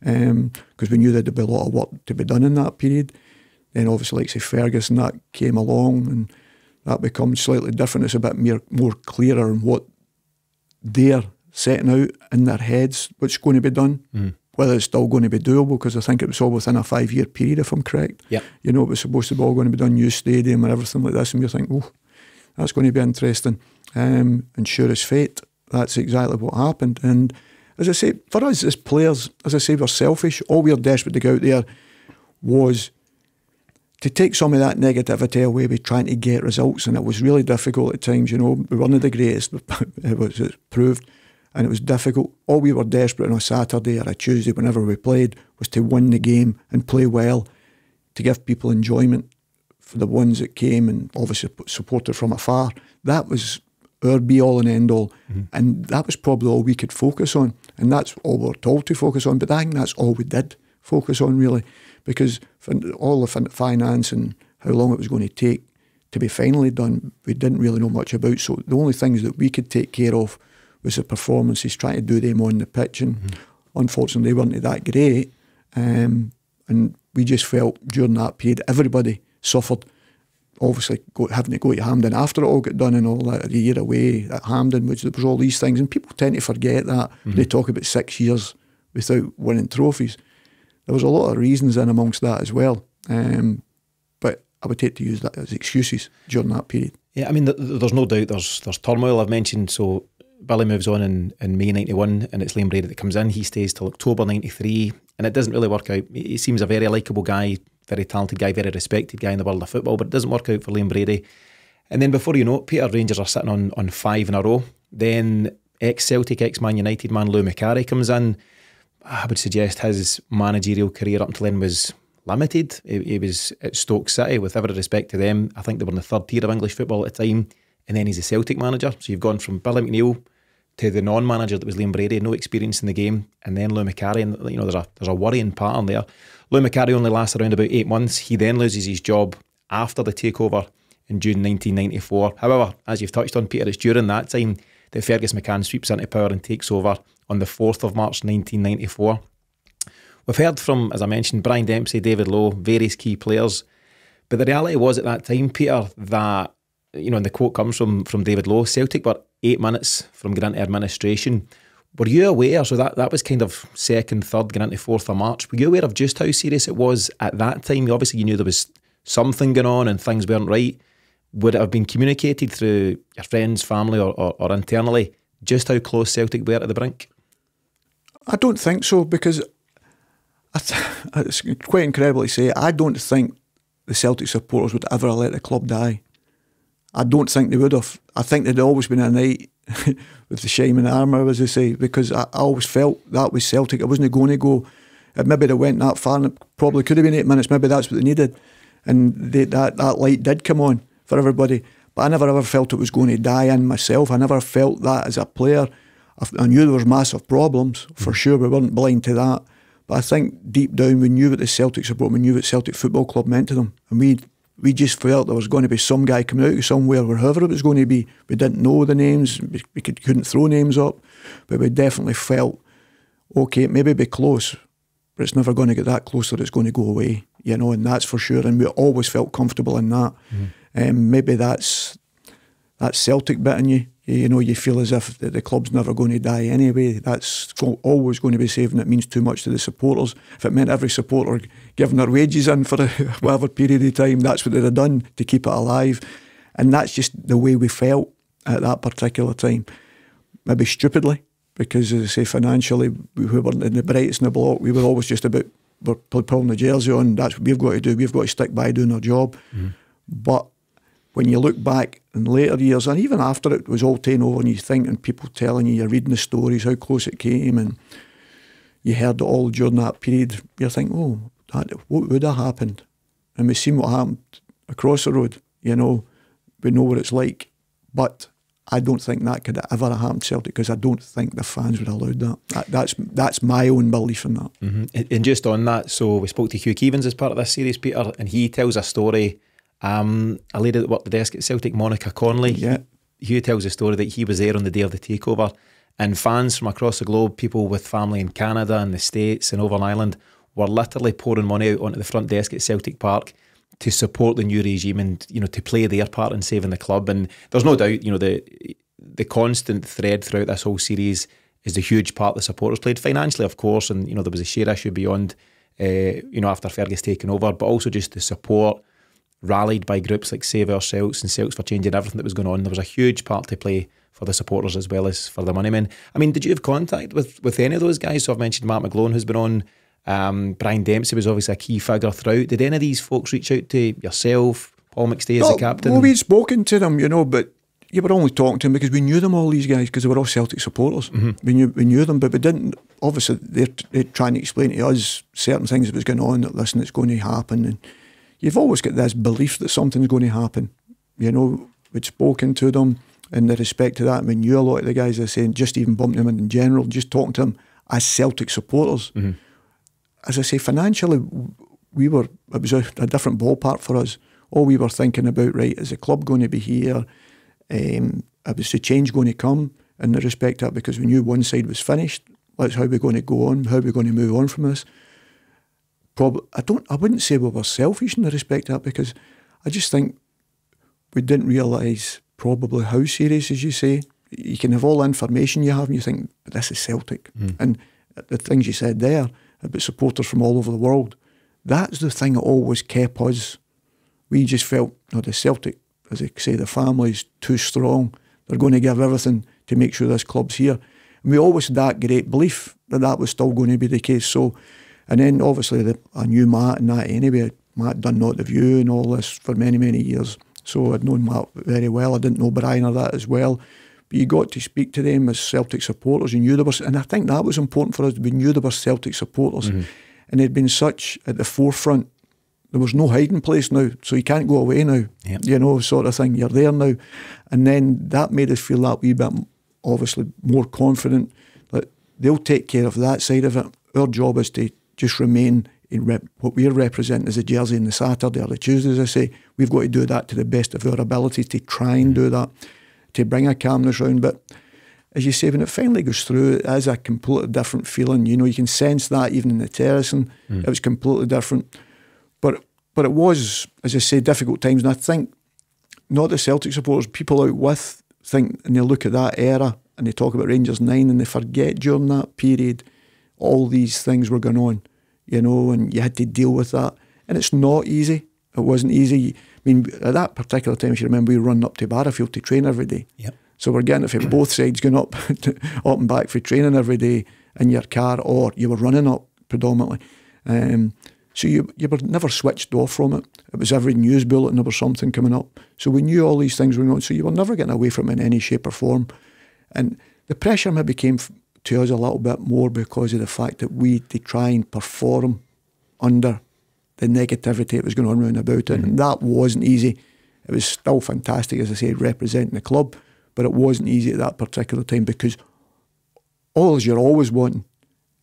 because we knew there'd be a lot of work to be done in that period. Then obviously, like say, Fergus and that came along, and that becomes slightly different. It's a bit more clearer in what they're setting out in their heads, what's going to be done, whether it's still going to be doable, because I think it was all within a 5-year period, if I'm correct. Yep. You know, it was supposed to be all going to be done, new stadium and everything like this, and you're thinking, oh, that's going to be interesting. And sure as fate, that's exactly what happened. And as I say, for us as players, as I say, we're selfish. All we were desperate to go out there was to take some of that negativity away by trying to get results. And it was really difficult at times, you know. We weren't the greatest, it proved, and it was difficult. All we were desperate on a Saturday or a Tuesday, whenever we played, was to win the game and play well, to give people enjoyment. For the ones that came and obviously supported from afar, that was our be-all and end-all. And that was probably all we could focus on. And that's all we were told to focus on. But I think that's all we did focus on, really, because for all the finance and how long it was going to take to be finally done, we didn't really know much about. So the only things that we could take care of was the performances, trying to do them on the pitch. And unfortunately, they weren't that great. And we just felt during that period, everybody suffered, obviously having to go to Hampden after it all got done and all that, a year away at Hampden, which there was all these things, and people tend to forget that. They talk about 6 years without winning trophies. There was a lot of reasons in amongst that as well, but I would take to use that as excuses during that period. Yeah, I mean, there's no doubt there's turmoil. I've mentioned, so Billy moves on in May 91 and it's Liam Brady that comes in. He stays till October 93 and it doesn't really work out. He seems a very likeable guy, very talented guy, very respected guy in the world of football, but it doesn't work out for Liam Brady. And then before you know it, Peter, Rangers are sitting on 5 in a row. Then ex-Celtic, ex-Man United man Lou Macari comes in. I would suggest his managerial career up until then was limited. He was at Stoke City, with every respect to them. I think they were in the 3rd tier of English football at the time. And then he's a Celtic manager. So you've gone from Billy McNeill to the non-manager that was Liam Brady, no experience in the game, and then Lou Macari. And you know, there's a worrying pattern there. Lou Macari only lasts around about 8 months. He then loses his job after the takeover in June 1994. However, as you've touched on, Peter, it's during that time that Fergus McCann sweeps into power and takes over on the 4th of March 1994. We've heard from, as I mentioned, Brian Dempsey, David Lowe, various key players. But the reality was at that time, Peter, that, and the quote comes from David Lowe, Celtic were 8 minutes from getting into administration. Were you aware, so that was kind of 2nd, 3rd, getting into 4th of March, were you aware of just how serious it was at that time? Obviously, you knew there was something going on and things weren't right. Would it have been communicated through your friends, family or internally just how close Celtic were to the brink? I don't think so, because it's quite incredible to say, I don't think the Celtic supporters would ever let the club die. I don't think they would have. I think there'd always been a night with the shining armour, as they say, because I always felt that was Celtic. I wasn't going to go. Maybe they went that far, and it probably could have been 8 minutes. Maybe that's what they needed, and that light did come on for everybody. But I never ever felt it was going to die in myself. I never felt that as a player. I knew there was massive problems, for sure. We weren't blind to that. But I think deep down we knew what the Celtic support, we knew what Celtic Football Club meant to them. And we just felt there was going to be some guy coming out of somewhere, wherever it was going to be. We didn't know the names, we couldn't throw names up, but we definitely felt, okay, it maybe be close, but it's never going to get that close that it's going to go away, and that's for sure. And we always felt comfortable in that. Maybe that's Celtic bit in you. You feel as if the club's never going to die anyway. That's always going to be safe, and it means too much to the supporters. If it meant every supporter giving their wages in for whatever period of time, that's what they'd have done to keep it alive. And that's just the way we felt at that particular time. Maybe stupidly, because as I say, financially, we weren't in the brightest in the block. We were always just about, we're pulling the jersey on, that's what we've got to do. We've got to stick by doing our job. But when you look back in later years, and even after it was all taken over, and you think, and people telling you, you're reading the stories, how close it came, and you heard it all during that period, you're thinking, what would have happened? And we've seen what happened across the road, we know what it's like. But I don't think that could ever have happened to Celtic, because I don't think the fans would have allowed that. That's my own belief in that. And just on that, so we spoke to Hugh Keevins as part of this series, Peter, and he tells a story. A lady that worked the desk at Celtic, Monica Conley, Hugh tells a story that he was there on the day of the takeover, and fans from across the globe, people with family in Canada and the States and over in Ireland, were literally pouring money out onto the front desk at Celtic Park to support the new regime and to play their part in saving the club. And there's no doubt the constant thread throughout this whole series is the huge part the supporters played financially, of course, and there was a share issue beyond after Fergus taking over, but also just the support rallied by groups like Save Our Celts and Celts for Changing everything that was going on. There was a huge part to play for the supporters as well as for the money men. I mean, did you have contact with any of those guys? So I've mentioned Mark McGlone, who's been on. Brian Dempsey was obviously a key figure throughout. Did any of these folks reach out to yourself, Paul McStay as the captain? Well, we'd spoken to them, but you were only talking to them because we knew them, all these guys, because they were all Celtic supporters. We knew them, but we didn't. Obviously, they're trying to explain to us certain things that was going on, that, listen, it's going to happen. And you've always got this belief that something's going to happen. We'd spoken to them in the respect to that. We knew a lot of the guys, are saying, just even bumping them in general, just talking to them as Celtic supporters. As I say, financially, it was a different ballpark for us. All we were thinking about, right, is the club going to be here? Was the change going to come in the respect to that? Because we knew one side was finished. That's how we're going to go on, how we're going to move on from this. I wouldn't say we were selfish in the respect to that, because I just think we didn't realise probably how serious, as you say. You can have all the information you have and you think, but this is Celtic. And the things you said there about supporters from all over the world, that's the thing that always kept us. We just felt, the Celtic, as I say, the family's too strong. They're going to give everything to make sure this club's here. And we always had that great belief that was still going to be the case. So, and then obviously I knew Matt and that anyway. Matt done Not The View and all this for many, many years. So I'd known Matt very well. I didn't know Brian or that as well. But you got to speak to them as Celtic supporters. You knew they were, and I think that was important for us. We knew they were Celtic supporters. And they'd been such at the forefront. There was no hiding place now. So you can't go away now. Sort of thing. You're there now. And then that made us feel that wee bit, obviously, more confident that they'll take care of that side of it. Our job is to just remain what we're representing as a jersey on the Saturday or the Tuesday, as I say, we've got to do that to the best of our ability to try and do that, to bring a calmness round. But as you say, when it finally goes through, it is a completely different feeling. You know, you can sense that even in the terracing. It was completely different. But it was, as I say, difficult times. And I think not the Celtic supporters, people out with think, and they look at that era and they talk about Rangers 9 and they forget during that period all these things were going on, you know, and you had to deal with that. And it's not easy. It wasn't easy. I mean, at that particular time, if you remember, we were running up to Barrafield to train every day. Yep. So we're getting it from both sides, going up and back for training every day in your car, or you were running up predominantly. So you were never switched off from it. It was every news bulletin, there was something coming up. So we knew all these things were going on, so you were never getting away from it in any shape or form. And the pressure maybe came to us a little bit more because of the fact that we to try and perform under the negativity that was going on around about it. And that wasn't easy. It was still fantastic, as I say, representing the club, but it wasn't easy at that particular time because all you're always wanting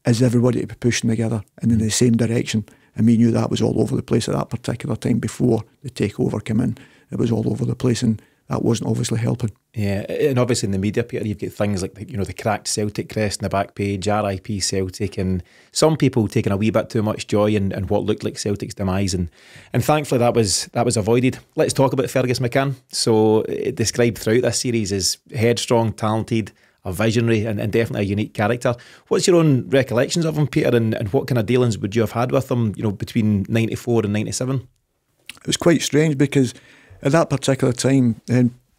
is everybody to be pushing together and in the same direction. And we knew that was all over the place at that particular time before the takeover came in. It was all over the place, and that wasn't obviously helping. Yeah, and obviously in the media, Peter, you've got things like the cracked Celtic crest in the back page, RIP Celtic, and some people taking a wee bit too much joy in what looked like Celtic's demise, and thankfully that was avoided. Let's talk about Fergus McCann. So described throughout this series as headstrong, talented, a visionary, and definitely a unique character. What's your own recollections of him, Peter, and what kind of dealings would you have had with him, between 94 and 97? It was quite strange because at that particular time,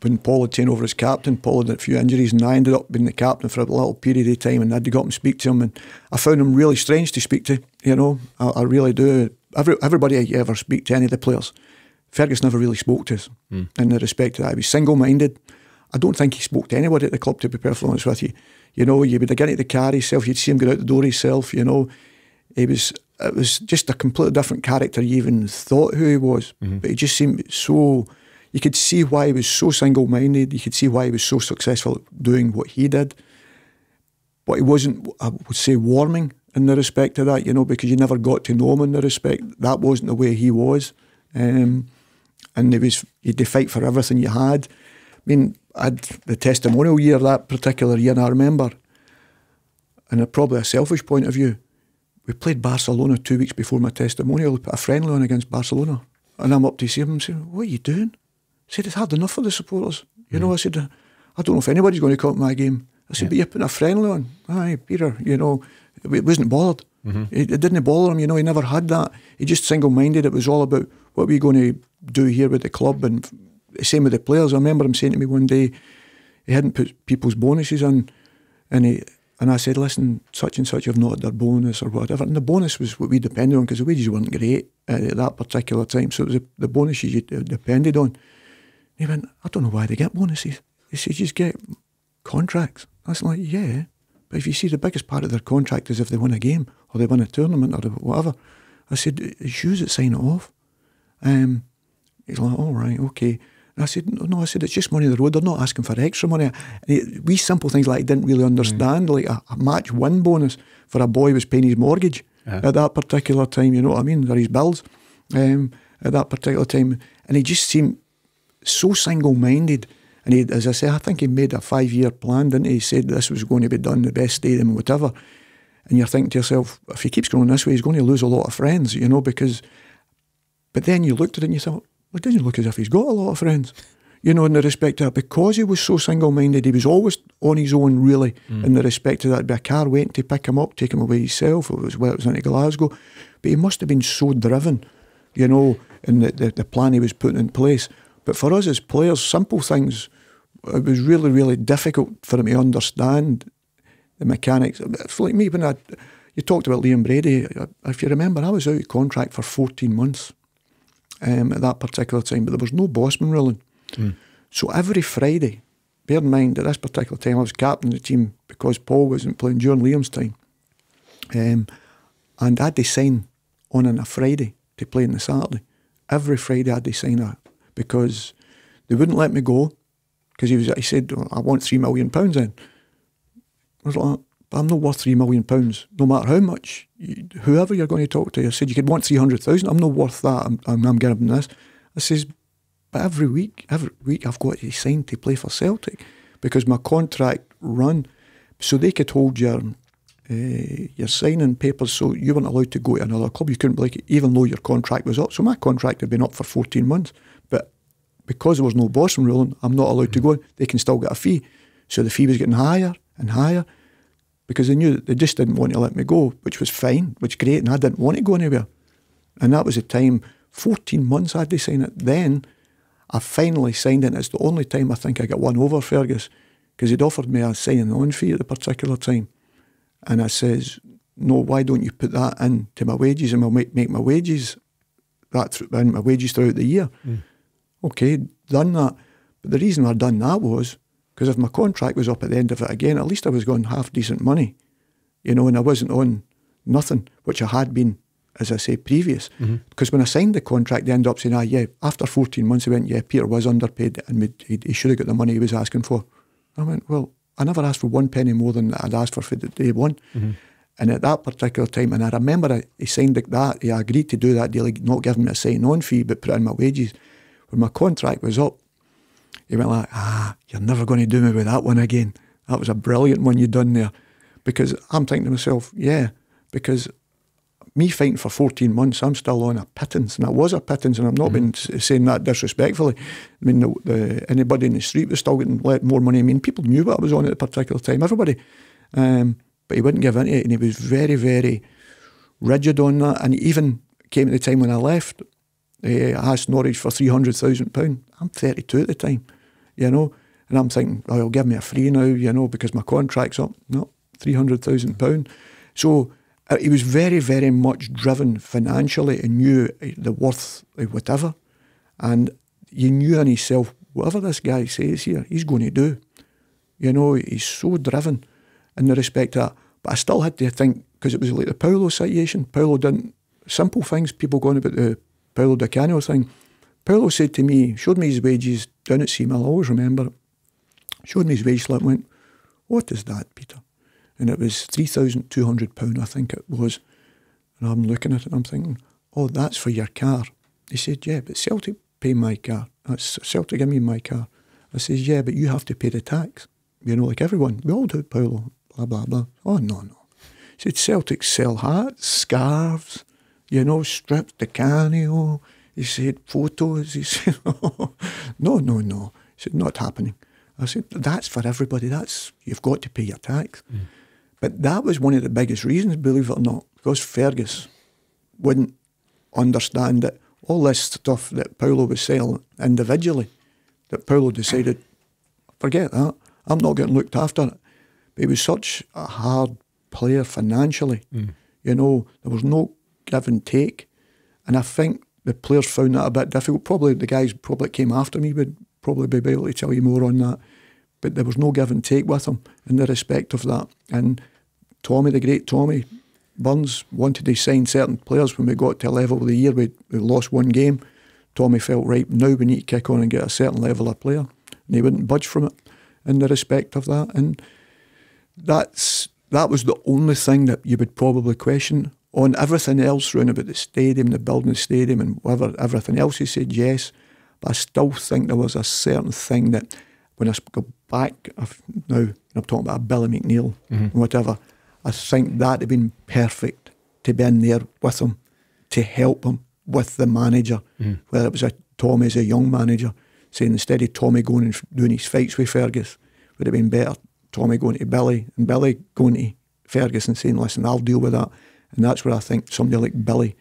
when Paul had taken over as captain, Paul had a few injuries, and I ended up being the captain for a little period of time, and I had to go up and speak to him, and I found him really strange to speak to, I really do. Everybody I ever speak to, any of the players, Fergus never really spoke to us in the respect to that. He was single-minded. I don't think he spoke to anybody at the club, to be perfectly honest with you. You would get into the car himself, you'd see him go out the door himself, it was just a completely different character you even thought who he was. But he just seemed so, you could see why he was so single-minded, you could see why he was so successful at doing what he did. But he wasn't, I would say, warming in the respect of that, because you never got to know him in the respect. That wasn't the way he was. And he'd fight for everything you had. I mean, I had the testimonial year that particular year, and I remember, and probably a selfish point of view, we played Barcelona 2 weeks before my testimonial. We put a friendly on against Barcelona, and I'm up to see him and saying, "What are you doing?" I said, "It's hard enough for the supporters." I said, "I don't know if anybody's going to come to my game." I said, "But you're putting a friendly on." Aye, Peter, it wasn't bothered. It didn't bother him, he never had that. He just single-minded. It was all about what are we going to do here with the club, and same with the players. I remember him saying to me one day, he hadn't put people's bonuses in, and I said, "Listen, such and such have not had their bonus or whatever." And the bonus was what we depended on because the wages weren't great at that particular time. So it was the bonuses you depended on. And he went, "I don't know why they get bonuses." He said, "You just get contracts." I was like, "Yeah, but if you see the biggest part of their contract is if they win a game or they win a tournament or whatever." I said, "It's you that sign it off." He's like, "All right, okay." And I said, "No," I said, "it's just money on the road. They're not asking for extra money." And we simple things like I didn't really understand, like a match win bonus for a boy who was paying his mortgage at that particular time, you know what I mean, or his bills at that particular time. And he just seemed so single-minded. And he, as I say, I think he made a 5-year plan, didn't he? He said this was going to be done, the best stadium and whatever. And you're thinking to yourself, if he keeps going this way, he's going to lose a lot of friends, because... But then you looked at it and you thought, well, it doesn't look as if he's got a lot of friends, in the respect of that. Because he was so single-minded, he was always on his own, really, in the respect of that. It'd be a car waiting to pick him up, take him away himself, it was into Glasgow. But he must have been so driven, in the plan he was putting in place. But for us as players, simple things, it was really, really difficult for him to understand the mechanics. It's like me, when you talked about Liam Brady, if you remember, I was out of contract for 14 months. At that particular time, but there was no bossman ruling. So every Friday, bear in mind at this particular time I was captain of the team because Paul wasn't playing during Liam's time, and I had to sign on a Friday to play on the Saturday. Every Friday I had to sign that because they wouldn't let me go because he said, "I want £3 million in." I was like, but I'm not worth £3 million, no matter how much, whoever you're going to talk to. I said, you could want 300,000, I'm not worth that, I'm giving this. I says, but every week I've got to sign to play for Celtic because my contract run, so they could hold your signing papers, so you weren't allowed to go to another club. You couldn't break it, even though your contract was up. So my contract had been up for 14 months, but because there was no bossing ruling, I'm not allowed to go. They can still get a fee. So the fee was getting higher and higher because they knew that they just didn't want to let me go, which was fine, which was great, and I didn't want to go anywhere. And that was the time, 14 months I had to sign it. Then I finally signed it, and it's the only time I think I got one over Fergus, because he'd offered me a signing-on fee at the particular time. And I says, no, why don't you put that in to my wages, and I'll make my wages my wages throughout the year. Okay, done that. But the reason I done that was because if my contract was up at the end of it again, at least I was going half decent money, you know, and I wasn't on nothing, which I had been, as I say, previous. Because when I signed the contract, they ended up saying, yeah, after 14 months, he went, yeah, Peter was underpaid and he should have got the money he was asking for. I went, well, I never asked for one penny more than I'd asked for the day one. And at that particular time, and I remember he signed that, he agreed to do that deal, not giving me a sign-on fee, but put in my wages. When my contract was up, he went like, you're never going to do me with that one again. That was a brilliant one you done there. Because I'm thinking to myself, yeah, because me fighting for 14 months, I'm still on a pittance, and I was a pittance, and I'm not been saying that disrespectfully. I mean, anybody in the street was still getting more money. I mean, people knew what I was on at a particular time, everybody. But he wouldn't give in to it, and he was very, very rigid on that. And he even came at the time when I left, I asked Norwich for £300,000. I'm 32 at the time, you know, and I'm thinking, oh, he'll give me a free now, you know, because my contract's up. No, £300,000. So he was very, very much driven financially and knew the worth of whatever. And you knew in himself, whatever this guy says here, he's going to do. You know, he's so driven in the respect of that. But I still had to think, because it was like the Paulo situation. Paulo didn't, simple things, people going about the Paulo Di Canio thing. Paulo said to me, showed me his wages down at Seamill, I always remember it. Showed me his wage slip and went, what is that, Peter? And it was £3,200, I think it was. And I'm looking at it and I'm thinking, oh, that's for your car. He said, yeah, but Celtic pay my car. That's Celtic give me my car. I says, yeah, but you have to pay the tax. You know, like everyone. We all do, Paulo. Blah, blah, blah. Oh, no. He said, Celtic sell hats, scarves, you know, strips, Di Canio. He said, photos. He said, oh, no. He said, not happening. I said, that's for everybody. You've got to pay your tax. But that was one of the biggest reasons, believe it or not, because Fergus wouldn't understand that all this stuff that Paulo was selling individually, that Paulo decided, forget that, I'm not getting looked after it. But he was such a hard player financially. You know, there was no give and take. And I think the players found that a bit difficult. Probably the guys probably came after me would probably be able to tell you more on that. But there was no give and take with him in the respect of that. And Tommy, the great Tommy Burns, wanted to sign certain players. When we got to a level of the year, we lost one game. Tommy felt, right, now we need to kick on and get a certain level of player. And he wouldn't budge from it in the respect of that. And that was the only thing that you would probably question. On everything else round about the stadium, the building the stadium and whatever, everything else, he said yes. But I still think there was a certain thing that when I go back, now I'm talking about Billy McNeil and whatever, I think that had been perfect to be in there with him, to help him with the manager, whether it was Tommy as a young manager, saying instead of Tommy going and doing his fights with Fergus, would have been better Tommy going to Billy and Billy going to Fergus and saying, listen, I'll deal with that. And that's where I think somebody like Billy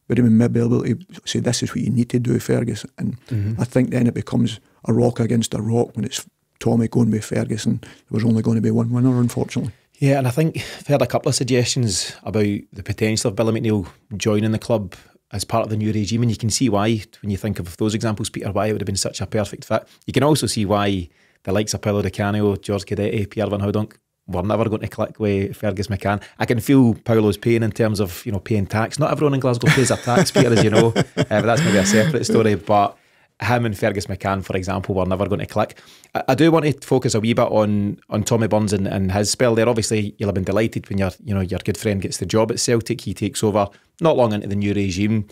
would have been maybe able to say, this is what you need to do, Fergus. And I think then it becomes a rock against a rock when it's Tommy going with Fergus, and there was only going to be one winner, unfortunately. Yeah, and I think I've heard a couple of suggestions about the potential of Billy McNeil joining the club as part of the new regime, and you can see why, when you think of those examples, Peter, why it would have been such a perfect fit. You can also see why the likes of Paulo Di Canio, George Cadetti, Pierre Van Hooydonk were never going to click with Fergus McCann. I can feel Paulo's pain in terms of, you know, paying tax. Not everyone in Glasgow pays their tax, Peter, as you know, but that's maybe a separate story. But him and Fergus McCann, for example, were never going to click. I do want to focus a wee bit on Tommy Burns and his spell there. Obviously, you'll have been delighted when your good friend gets the job at Celtic. He takes over not long into the new regime.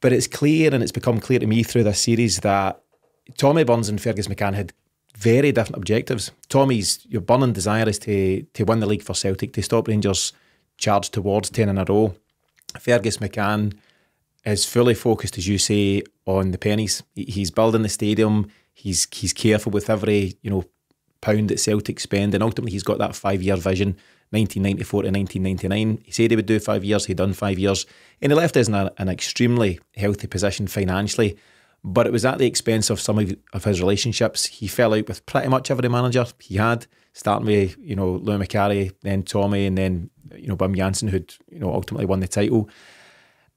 But it's clear, and it's become clear to me through this series, that Tommy Burns and Fergus McCann had very different objectives. Tommy's burning desire is to win the league for Celtic, to stop Rangers' charge towards 10 in a row. Fergus McCann is fully focused, as you say, on the pennies. He's building the stadium. He's careful with every pound that Celtic spend, and ultimately he's got that 5-year vision, 1994 to 1999. He said he would do 5 years. He'd done 5 years, and he left us in an extremely healthy position financially. But it was at the expense of some of his relationships. He fell out with pretty much every manager he had, starting with Louis McCarry, then Tommy, and then Wim Jansen, who'd ultimately won the title.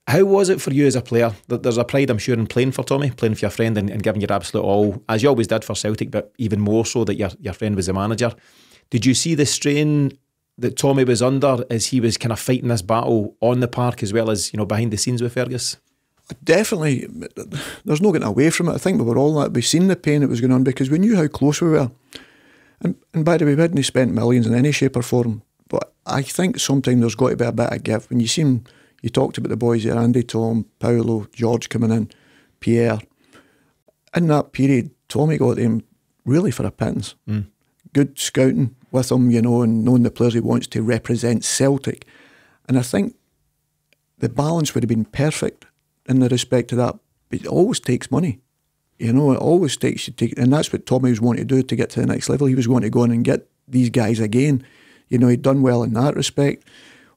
How was it for you as a player? There's a pride, I'm sure, in playing for Tommy, playing for your friend and giving your absolute all, as you always did for Celtic, but even more so that your friend was the manager. Did you see the strain that Tommy was under as he was kind of fighting this battle on the park as well as behind the scenes with Fergus? Definitely. There's no getting away from it. I think we were all that. We've seen the pain that was going on because we knew how close we were. And by the way, we hadn't spent millions in any shape or form. But I think sometimes there's got to be a bit of give. When you talked about the boys here, Andy, Tom, Paolo, George coming in, Pierre. In that period, Tommy got him really for a pittance. Good scouting with him, and knowing the players he wants to represent Celtic. And I think the balance would have been perfect in the respect to that. But it always takes money. It always takes and that's what Tommy was wanting to do to get to the next level. He was going to go in and get these guys again. He'd done well in that respect.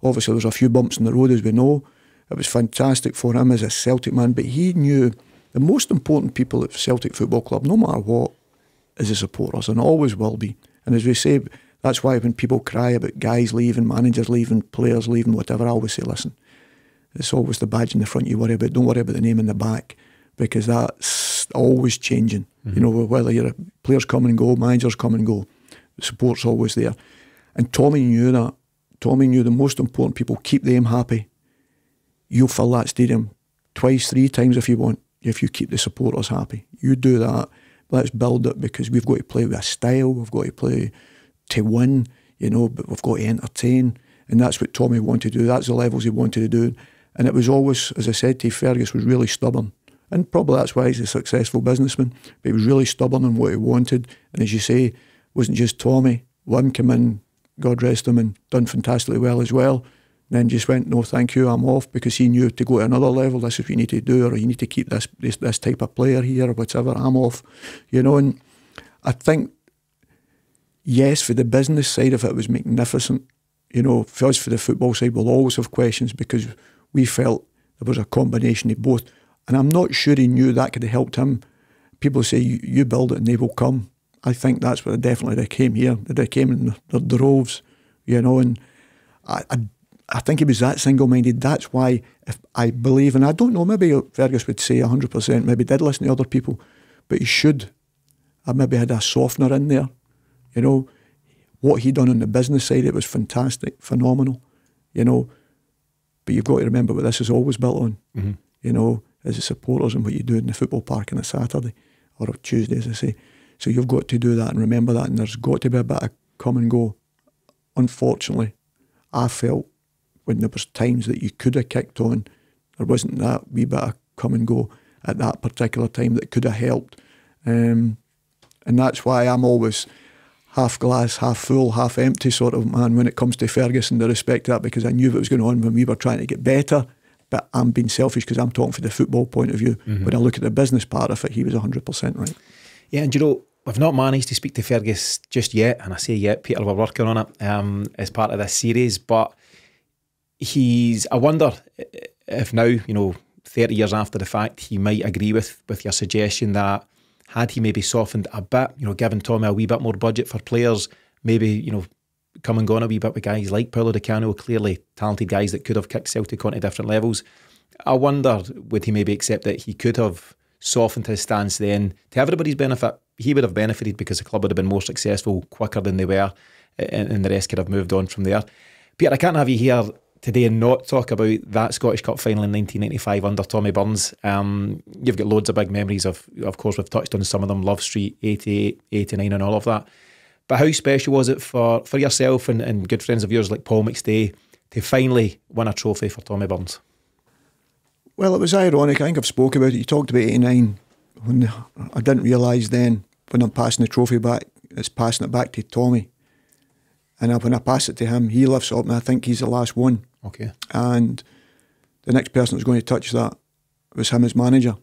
Obviously, there's a few bumps in the road, as we know. It was fantastic for him as a Celtic man, but he knew the most important people at Celtic Football Club, no matter what, is the supporters, and always will be. And as we say, that's why when people cry about guys leaving, managers leaving, players leaving, whatever, I always say, listen, it's always the badge in the front you worry about. Don't worry about the name in the back, because that's always changing. Whether your players come and go, managers come and go, the support's always there. And Tommy knew that. Tommy knew the most important people, keep them happy. You'll fill that stadium twice, 3 times if you want, if you keep the supporters happy. You do that. Let's build it, because we've got to play with a style. We've got to play to win, but we've got to entertain. And that's what Tommy wanted to do. That's the levels he wanted to do. And it was always, as I said to you, Fergus was really stubborn. And probably that's why he's a successful businessman. But he was really stubborn in what he wanted. And as you say, it wasn't just Tommy. Wim came in, God rest him, and done fantastically well as well. And then just went, no, thank you, I'm off, because he knew to go to another level, this is what you need to do, or you need to keep this type of player here, or whatever, I'm off. And I think, yes, for the business side of it was magnificent. For us, for the football side, we'll always have questions, because we felt there was a combination of both. And I'm not sure he knew that could have helped him. People say, you build it and they will come. I think that's what they came here. They came in their droves, and I think he was that single-minded. That's why, if I believe, and I don't know, maybe Fergus would say 100%, maybe did listen to other people, but he should have maybe had a softener in there. What he done on the business side, it was fantastic, phenomenal, But you've got to remember what this is always built on, as the supporters and what you do in the football park on a Saturday or a Tuesday, as I say. So you've got to do that and remember that, and there's got to be a bit of come and go. Unfortunately, I felt when there was times that you could have kicked on, there wasn't that wee bit of come and go at that particular time that could have helped. And that's why I'm always half glass, half full, half empty sort of man when it comes to Ferguson, the respect to that, because I knew what was going on when we were trying to get better. But I'm being selfish because I'm talking from the football point of view. When I look at the business part of it, he was 100% right. Yeah, and we've not managed to speak to Fergus just yet, and I say yet, Peter, we're working on it as part of this series, but I wonder if now, 30 years after the fact, he might agree with your suggestion that had he maybe softened a bit, given Tommy a wee bit more budget for players, maybe, come and gone a wee bit with guys like Paolo Di Canio, clearly talented guys that could have kicked Celtic onto different levels. I wonder, would he maybe accept that he could have softened his stance then to everybody's benefit? He would have benefited because the club would have been more successful quicker than they were, and the rest could have moved on from there. Peter, I can't have you here today and not talk about that Scottish Cup final in 1995 under Tommy Burns. You've got loads of big memories of course, we've touched on some of them, Love Street, 88, 89 and all of that. But how special was it for yourself and good friends of yours like Paul McStay to finally win a trophy for Tommy Burns? Well, it was ironic. I think I've spoke about it. You talked about 89. When I didn't realise then, when I'm passing the trophy back, it's passing it back to Tommy. And when I pass it to him, he lifts it up and I think he's the last one. Okay. And the next person that was going to touch that was him as manager.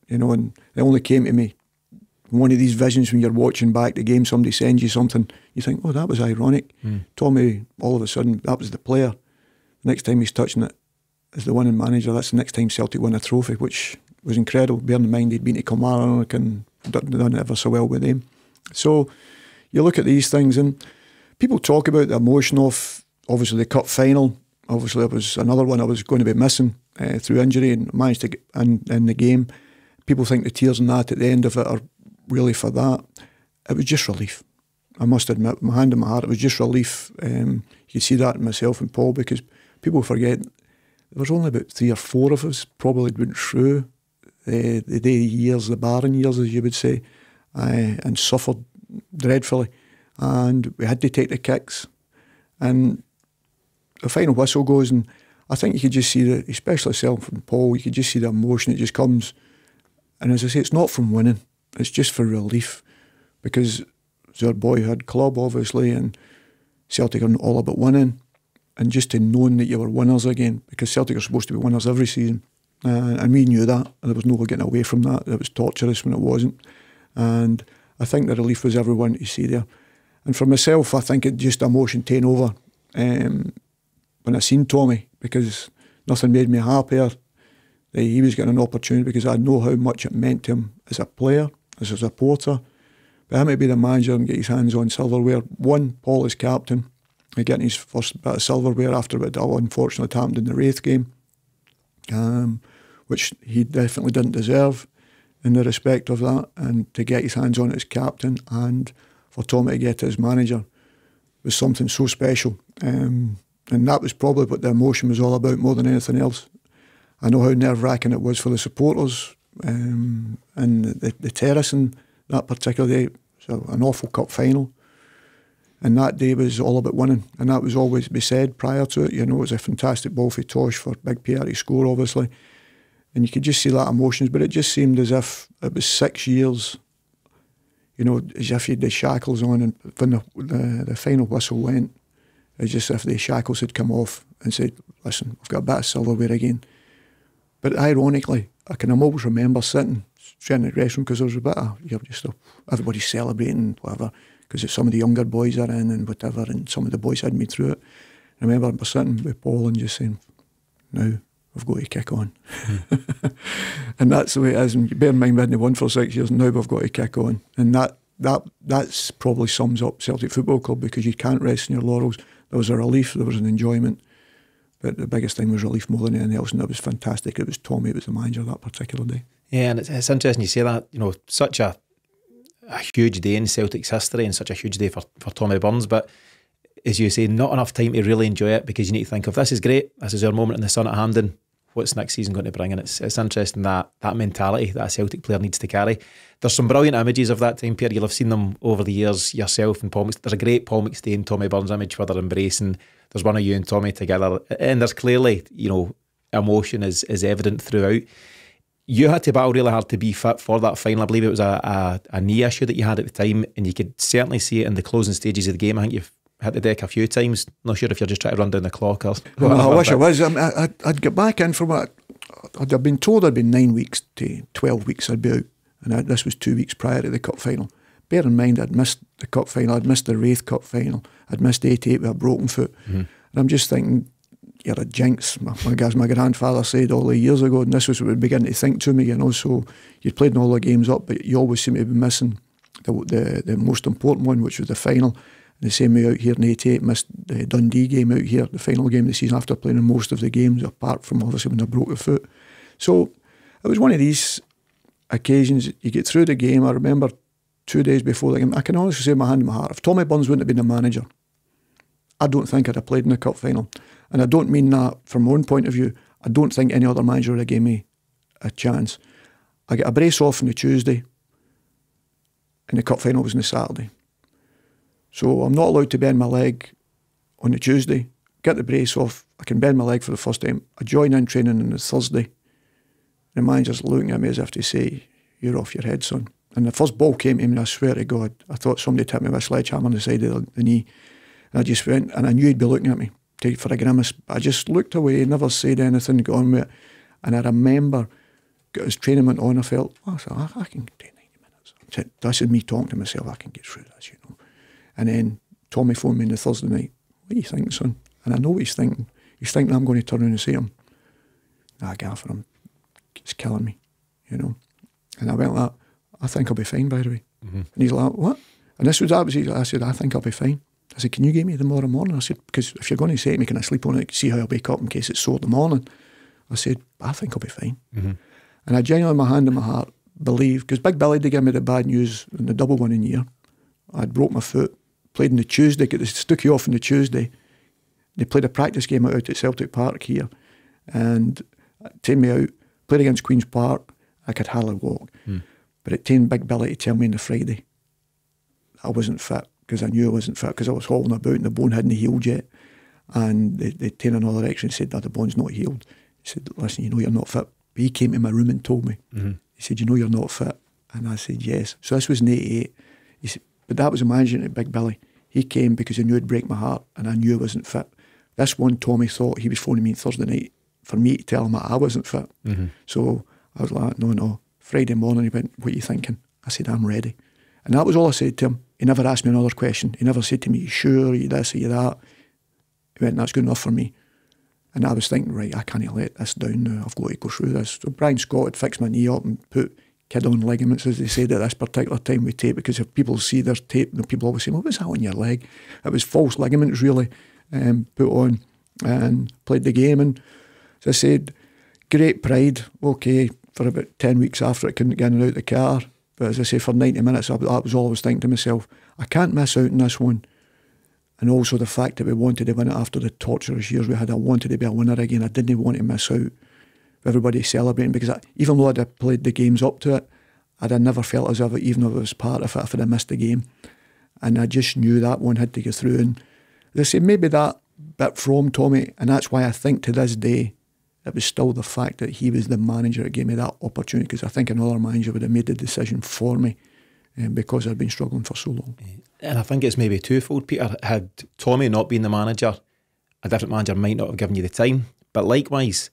You know, and it only came to me. One of these visions when you're watching back the game, somebody sends you something, you think, oh, that was ironic. Tommy, all of a sudden, that was the player. Next time he's touching it as the winning manager, that's the next time Celtic won a trophy, which was incredible. Bearing in mind he'd been to Kilmarnock and done ever so well with them. So you look at these things and people talk about the emotion of, obviously, the cup final. Obviously, it was another one I was going to be missing through injury and managed to get in the game. People think the tears and that at the end of it are really for that. It was just relief. I must admit, my hand on my heart, it was just relief. You could see that in myself and Paul, because people forget there was only about 3 or 4 of us probably went through the day years, the barren years, as you would say, and suffered dreadfully. And we had to take the kicks. And the final whistle goes, and I think you could just see the, especially myself and Paul, you could just see the emotion that just comes. And as I say, it's not from winning, it's just for relief, because it's our boyhood club, obviously, and Celtic are all about winning, and just to knowing that you were winners again, because Celtic are supposed to be winners every season, and we knew that. There was no getting away from that. It was torturous when it wasn't, and I think the relief was everyone to see there. And for myself, I think it just emotion taken over when I seen Tommy, because nothing made me happier. He was getting an opportunity, because I know how much it meant to him as a player, as a supporter. But him to be the manager and get his hands on silverware. One, Paul as captain, getting his first bit of silverware after what unfortunately happened in the Wraith game, which he definitely didn't deserve in the respect of that. And to get his hands on it as captain, and for Tommy to get as manager, was something so special. And that was probably what the emotion was all about more than anything else. I know how nerve-wracking it was for the supporters, and the terrace in that particular day. So an awful cup final, and that day was all about winning, and that was always be said prior to it. You know, it was a fantastic ball for Tosh for Big Pierre to score, obviously, and you could just see that emotions. But it just seemed as if it was 6 years, you know, as if you had the shackles on, and when the final whistle went, it's just as if the shackles had come off and said, listen, I've got a bit of silverware again. But ironically, I can always remember sitting straight in the dressing room, because there was a bit of, you're just everybody's celebrating, whatever, because some of the younger boys are in and whatever, and some of the boys had me through it. I remember sitting with Paul and just saying, now we've got to kick on. And that's the way it is. And bear in mind, we hadn't won for 6 years, and now we've got to kick on. And that's probably sums up Celtic Football Club, because you can't rest in your laurels. There was a relief, there was an enjoyment. But the biggest thing was relief more than anything else, and it was fantastic. It was Tommy, it was the manager that particular day. Yeah, and it's interesting you say that. You know, such a huge day in Celtic's history, and such a huge day for Tommy Burns. But as you say, not enough time to really enjoy it, because you need to think of, this is great, this is our moment in the sun at Hampden. What's next season going to bring? And it's interesting that mentality that a Celtic player needs to carry. There's some brilliant images of that time, Pierre. You'll have seen them over the years yourself and Paul McStay. There's a great Paul McStay and Tommy Burns image where they're embracing. There's one of you and Tommy together, and there's clearly, you know, emotion is evident throughout. You had to battle really hard to be fit for that final. I believe it was a knee issue that you had at the time, and you could certainly see it in the closing stages of the game. I think you've hit the deck a few times. Not sure if you're just trying to run down the clock or... Well, I wish I was. I'd get back in from it. I'd been told I'd been 9 weeks to 12 weeks I'd be out, and this was 2 weeks prior to the cup final. Bear in mind, I'd missed the cup final, I'd missed the Wraith Cup final, I'd missed 88 with a broken foot. And I'm just thinking, you're a jinx. As my grandfather said all the years ago, and this was what would begin to think to me, you know. So you'd played in all the games up, but you always seem to be missing the most important one, which was the final. And the same way out here in 88, missed the Dundee game out here, the final game of the season, after playing in most of the games, apart from obviously when I broke the foot. So it was one of these occasions, you get through the game. I remember 2 days before the game, I can honestly say my hand in my heart, if Tommy Burns wouldn't have been the manager, I don't think I'd have played in the cup final. And I don't mean that from my own point of view. I don't think any other manager would have given me a chance. I get a brace off on the Tuesday, and the cup final was on the Saturday. So I'm not allowed to bend my leg on the Tuesday, get the brace off, I can bend my leg for the first time. I join in training on the Thursday. The manager's looking at me as if to say, you're off your head, son. And the first ball came to me, and I swear to God, I thought somebody hit me with a sledgehammer on the side of the knee. And I just went, and I knew he'd be looking at me for a grimace. I just looked away, never said anything, got on with it. And I remember, as training went on, I felt, I can do 90 minutes. I said, this is me talking to myself, I can get through this, you know. And then Tommy phoned me on the Thursday night, what do you think, son? And I know what he's thinking. He's thinking I'm going to turn around and say to him, Gaffer, it's killing me, you know. And I went like, I think I'll be fine, by the way. Mm-hmm. And he's like, what? And this was that. I said, I think I'll be fine. I said, can you give me tomorrow morning? I said, because if you're going to say to me, can I sleep on it, see how I wake up in case it's sore in the morning? I said, I think I'll be fine. Mm-hmm. And I genuinely, my hand in my heart, believe, because Big Billy did give me the bad news in the double winning year. I'd broke my foot, played on the Tuesday, got the Stookie off on the Tuesday. They played a practice game out at Celtic Park here, and taken me out, played against Queen's Park. I could hardly walk. But it taken Big Billy to tell me on the Friday I wasn't fit, because I knew I wasn't fit, because I was hauling about and the bone hadn't healed yet. And they taken another X-ray and said, the bone's not healed. He said, listen, you know you're not fit. But he came to my room and told me. Mm-hmm. He said, you know you're not fit. And I said, yes. So this was in '88. He said, but that was the manager at Big Billy. He came because he knew it'd break my heart, and I knew I wasn't fit. This one, Tommy thought he was phoning me Thursday night for me to tell him that I wasn't fit. Mm-hmm. So I was like, no. Friday morning, he went, what are you thinking? I said, I'm ready. And that was all I said to him. He never asked me another question. He never said to me, you sure, are you this, are you that? He went, that's good enough for me. And I was thinking, right, I can't let this down now. I've got to go through this. So Brian Scott had fixed my knee up and put kid-on ligaments, as they said at this particular time with tape, because if people see their tape, people always say, what was that on your leg? It was false ligaments, really, put on, and played the game. And as I said, great pride. Okay, for about 10 weeks after, I couldn't get in and out of the car. But as I say, for 90 minutes, that was all I was thinking to myself. I can't miss out on this one. And also the fact that we wanted to win it after the torturous years we had. I wanted to be a winner again. I didn't want to miss out. Everybody celebrating, because even though I'd played the games up to it, I'd never felt as if, even if I was part of it, if I'd have missed the game. And I just knew that one had to go through. And as I say, maybe that bit from Tommy, and that's why I think to this day, it was still the fact that he was the manager that gave me that opportunity, because I think another manager would have made the decision for me, because I'd been struggling for so long. And I think it's maybe twofold, Peter. Had Tommy not been the manager, a different manager might not have given you the time. But likewise,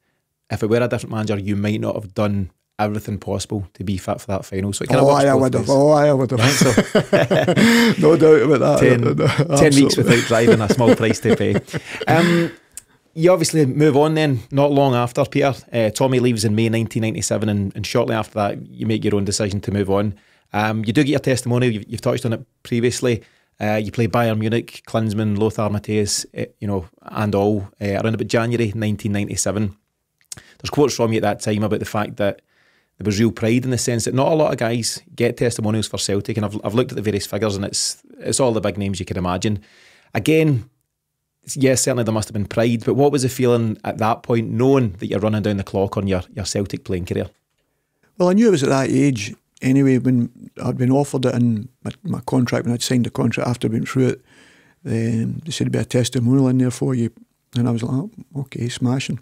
if it were a different manager, you might not have done everything possible to be fit for that final. So it kind of works both ways. I would have. No doubt about that. 10 weeks without driving, a small price to pay. You obviously move on then, not long after, Peter. Tommy leaves in May 1997, and shortly after that, you make your own decision to move on. You do get your testimonial, you've touched on it previously. You play Bayern Munich, Klinsmann, Lothar Matthäus, and all, around about January 1997. There's quotes from you at that time about the fact that there was real pride in the sense that not a lot of guys get testimonials for Celtic, and I've looked at the various figures, and it's all the big names you can imagine. Again, yes, certainly there must have been pride, but what was the feeling at that point, knowing that you're running down the clock on your Celtic playing career? Well, I knew it was at that age anyway, when I'd been offered it in my contract, when I'd signed the contract after being through it. They said there'd be a testimonial in there for you, and I was like, oh, okay, smashing.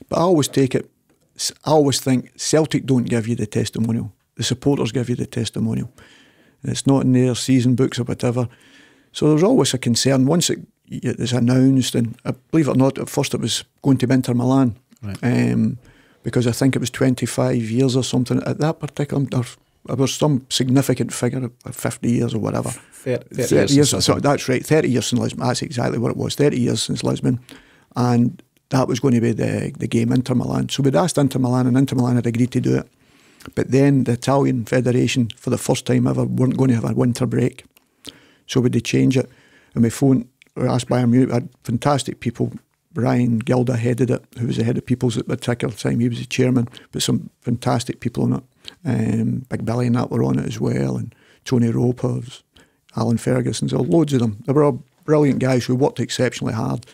But I always take it, I always think Celtic don't give you the testimonial, the supporters give you the testimonial. It's not in their season books or whatever. So there was always a concern. Once it's announced, and believe it or not, at first it was going to Inter Milan, right. Because I think it was 25 years or something. At that particular, there was some significant figure, 50 years or whatever. 30 years. So that's right, 30 years since Lisbon. That's exactly what it was, 30 years since Lisbon. And that was going to be the game Inter Milan. So we'd asked Inter Milan, and Inter Milan had agreed to do it. But then the Italian Federation, for the first time ever, weren't going to have a winter break. So would they change it? And we phoned, or asked Bayern Munich, had fantastic people. Brian Gilda headed it, who was the head of People's at the particular time. He was the chairman, but some fantastic people on it. Big Billy and that were on it as well, and Tony Roper, Alan Ferguson, so loads of them. They were all brilliant guys who worked exceptionally hard.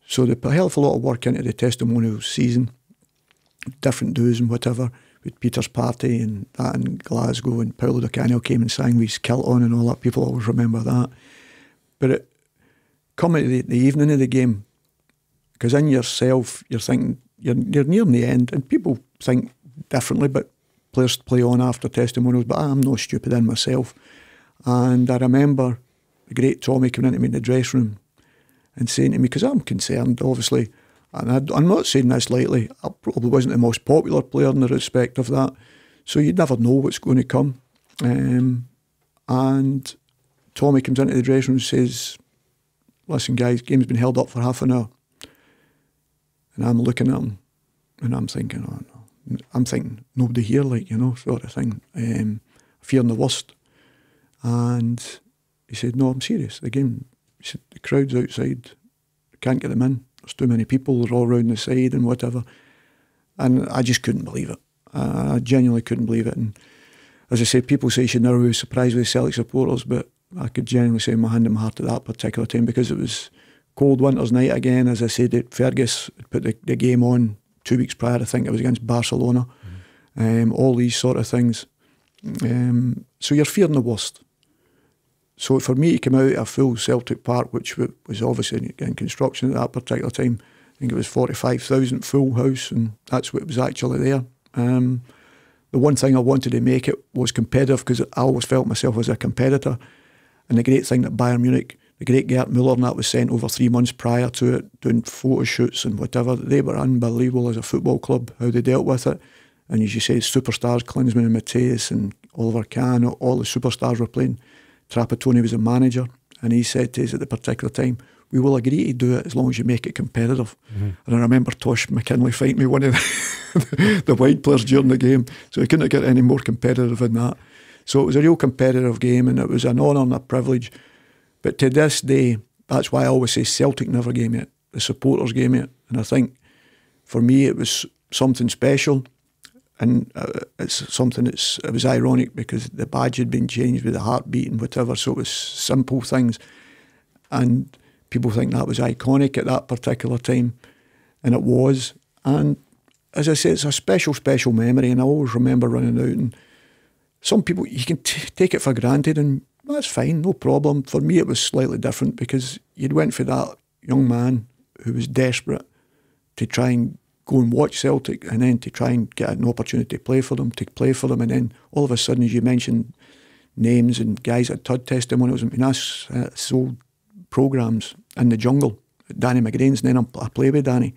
So they put a hell of a lot of work into the testimonial season, different do's and whatever, with Peter's party and that in Glasgow, and Paolo Di Canio came and sang with his kilt on and all that. People always remember that. But coming to the evening of the game, because in yourself, you're thinking, you're nearing the end, and people think differently, but players play on after testimonials, but I'm no stupid in myself. And I remember the great Tommy coming into me in the dressing room and saying to me, because I'm concerned, obviously, and I'm not saying this lightly, I probably wasn't the most popular player in the respect of that, so you never know what's going to come. And Tommy comes into the dressing room and says, listen guys, game's been held up for half an hour. And I'm looking at him and I'm thinking, oh no. I'm thinking, nobody here, like, you know, sort of thing. Fearing the worst. And he said, no, I'm serious. The game, he said, the crowd's outside. Can't get them in. There's too many people. They're all round the side and whatever. And I just couldn't believe it. I genuinely couldn't believe it. And as I say, people say you should never be surprised with the Celtic supporters, but I could genuinely say my hand in my heart at that particular time, because it was cold winter's night again. As I said, Fergus put the game on 2 weeks prior. I think it was against Barcelona. All these sort of things. So you're fearing the worst. So for me to come out of a full Celtic Park, which was obviously in construction at that particular time, I think it was 45,000 full house, and that's what was actually there. The one thing I wanted to make it was competitive, because I always felt myself as a competitor. And the great thing that Bayern Munich, the great Gerd Müller and that was sent over 3 months prior to it, doing photo shoots and whatever. They were unbelievable as a football club, how they dealt with it. And as you say, superstars, Klinsmann and Mateus and Oliver Kahn, all the superstars were playing. Trapattoni was a manager, and he said to us at the particular time, we will agree to do it as long as you make it competitive. And I remember Tosh McKinley fighting me, one of the wide players during the game, so he couldn't get any more competitive than that. So it was a real competitive game, and it was an honour and a privilege. But to this day, that's why I always say Celtic never gave me it. The supporters gave me it. And I think for me it was something special. And it's something it was ironic, because the badge had been changed with the heartbeat and whatever, so it was simple things. And people think that was iconic at that particular time, and it was. And as I say, it's a special, special memory, and I always remember running out, and some people, you can take it for granted, and that's fine, no problem. For me it was slightly different, because you'd went for that young man who was desperate to try and go and watch Celtic, and then to try and get an opportunity to play for them, and then all of a sudden, as you mentioned, names and guys that had testimonials. I mean, I sold programmes in the jungle at Danny McGrain's, and then I played with Danny.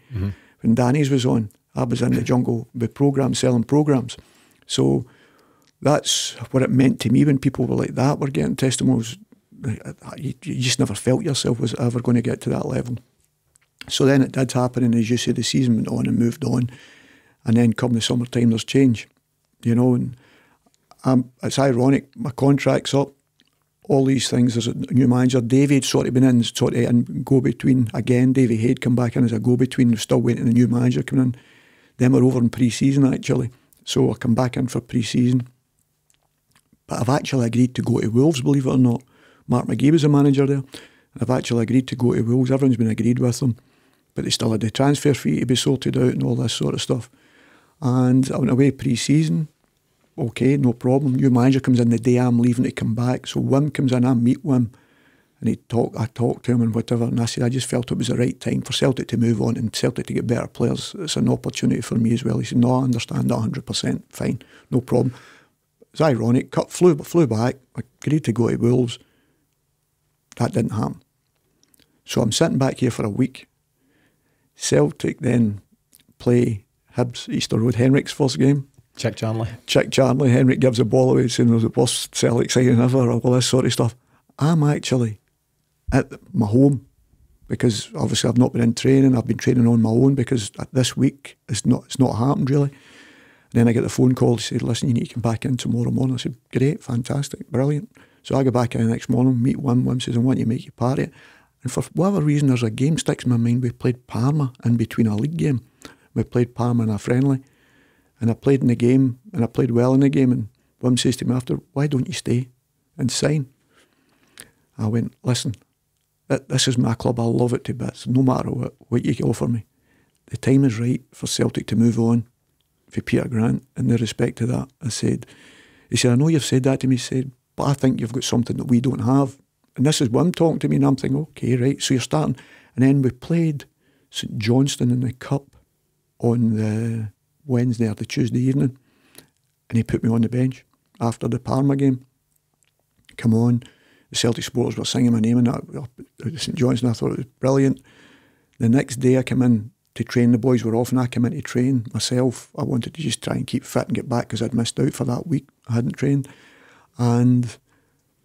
When Danny's was on, I was in the jungle with programmes, selling programmes. So that's what it meant to me when people were like that, were getting testimonials. You just never felt yourself was ever going to get to that level. So then it did happen, and as you say, the season went on and moved on, and then come the summertime, there's change, you know. And it's ironic, my contract's up, all these things. There's a new manager, David sort of been in, sort of in go-between again. Davy Haid come back in as a go-between. We're still waiting for the new manager coming in. Then we're over in pre-season actually, so I come back in for pre-season. But I've actually agreed to go to Wolves, believe it or not. Mark McGee was the manager there. I've actually agreed to go to Wolves. Everyone's been agreed with them. But they still had the transfer fee to be sorted out and all this sort of stuff. And I went away pre-season. Okay, no problem. New manager comes in the day I'm leaving to come back. So Wim comes in, I meet Wim. And I talked to him and whatever. And I said, I just felt it was the right time for Celtic to move on and Celtic to get better players. It's an opportunity for me as well. He said, no, I understand that 100%. Fine, no problem. It's ironic. Flew back. I agreed to go to Wolves. That didn't happen. So I'm sitting back here for a week. Celtic then play Hibs, Easter Road, Henrik's first game. Chick Charnley. Henrik gives the ball away, saying it was the worst Celtic signing ever, all this sort of stuff. I'm actually at my home, because obviously I've not been in training. I've been training on my own, because this week it's not happened really. And then I get the phone call to say, listen, you need to come back in tomorrow morning. I said, great, fantastic, brilliant. So I go back in the next morning, meet Wim. Wim says, I want you to make your part of it. And for whatever reason, there's a game sticks in my mind. We played Parma in between a league game. We played Parma in a friendly. And I played in the game, and I played well in the game. And Wim says to me after, why don't you stay and sign? I went, listen, this is my club, I love it to bits, no matter what you offer me. The time is right for Celtic to move on for Peter Grant, in the respect to that. He said, I know you've said that to me, he said, but I think you've got something that we don't have. And this is one talking to me, and I'm thinking, okay, right, so you're starting. And then we played St Johnstone in the Cup on the Wednesday or the Tuesday evening, and he put me on the bench after the Parma game. Come on, the Celtic supporters were singing my name in that St Johnstone. I thought it was brilliant. The next day I came in to train, the boys were off, and I came in to train myself. I wanted to just try and keep fit and get back because I'd missed out for that week. I hadn't trained. And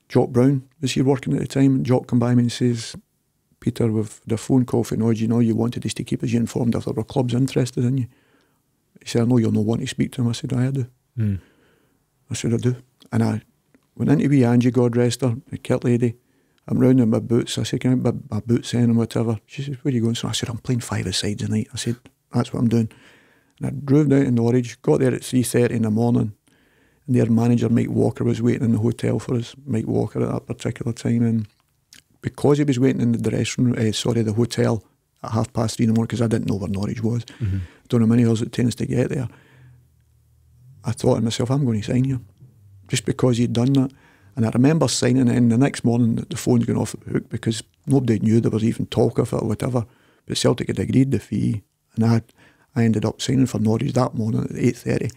Jock Brown was here working at the time, and Jock came by me and says, Peter, we've had a phone call from Nodge, you know, you wanted us to keep us informed if there were clubs interested in you. He said, I know you'll not want to speak to him. I said, I do. I said, I do. And I went into wee Angie, God rest her, the kit lady. I'm round in my boots. I said, can I have my boots in and whatever? She said, where are you going? So I said, I'm playing 5-a-side tonight. I said, that's what I'm doing. And I drove down to Norwich, got there at 3:30 in the morning, and their manager, Mike Walker, was waiting in the hotel for us, Mike Walker at that particular time. And because he was waiting in the the hotel at 3:30 in the morning, because I didn't know where Norwich was, don't know how many hours it takes to get there, I thought to myself, I'm going to sign here, just because he'd done that. And I remember signing it, and the next morning the phone's going off the hook because nobody knew there was even talk of it or whatever. But Celtic had agreed the fee, and I ended up signing for Norwich that morning at 8:30.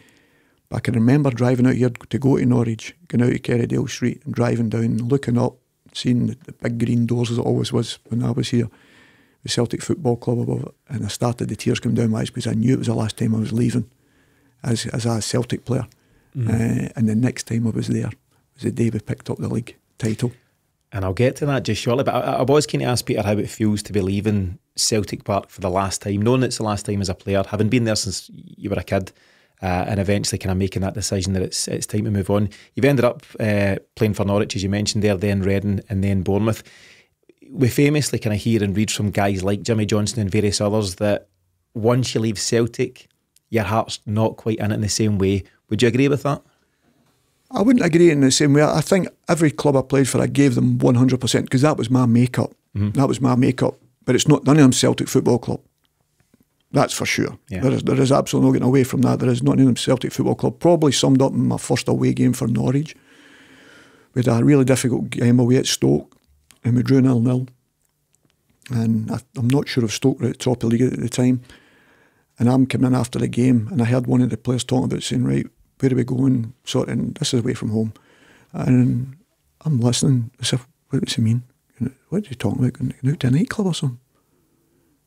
But I can remember driving out here to go to Norwich, going out to Kerrydale Street and driving down, looking up, seeing the big green doors as it always was when I was here, the Celtic Football Club above it. And I started, the tears coming down my eyes because I knew it was the last time I was leaving as a Celtic player. And the next time I was there was the day we picked up the league title. And I'll get to that just shortly, but I was keen to ask Peter how it feels to be leaving Celtic Park for the last time, knowing it's the last time as a player, having been there since you were a kid, and eventually kind of making that decision that it's time to move on. You've ended up playing for Norwich, as you mentioned there, then Reading and then Bournemouth. We famously kind of hear and read from guys like Jimmy Johnson and various others that once you leave Celtic, your heart's not quite in it in the same way. Would you agree with that? I wouldn't agree in the same way. I think every club I played for, I gave them 100% because that was my makeup. That was my makeup. But it's not none of them Celtic Football Club. That's for sure. Yeah. There is absolutely no getting away from that. There is none of them Celtic Football Club. Probably summed up in my first away game for Norwich. We had a really difficult game away at Stoke, and we drew 0-0. And I'm not sure if Stoke were at the top of the league at the time. And I'm coming in after the game, and I heard one of the players talking about saying, right, where are we going? Sort of, this is away from home. And I'm listening. I said, what does he mean? What are you talking about? Going out to a nightclub or something?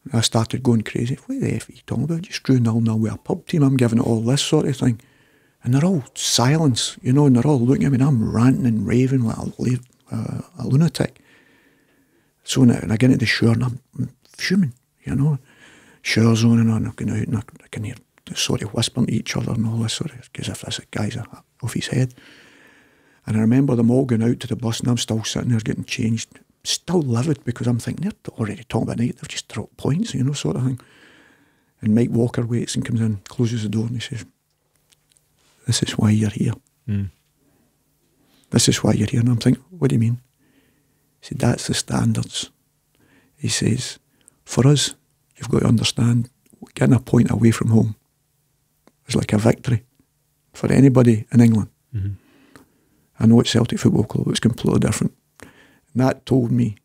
And I started going crazy. What the F are you talking about? Just drew 0-0 with a pub team. I'm giving it all this sort of thing. And they're all silence, you know, and they're all looking at me, and I'm ranting and raving like a lunatic. So now, and I get into the shower, and I'm fuming, you know. Shower's on, and I'm going out, and I can hear sort of whispering to each other and all this sort of, because if this guy's off his head. And I remember them all going out to the bus, and I'm still sitting there getting changed, still livid, because I'm thinking they're already talking about night, they've just dropped points, you know, sort of thing. And Mike Walker waits and comes in, closes the door, and he says, this is why you're here. This is why you're here. And I'm thinking, what do you mean? He said, that's the standards. He says, for us, you've got to understand, getting a point away from home is like a victory for anybody in England. I know it's Celtic Football Club, it's completely different. And that told me,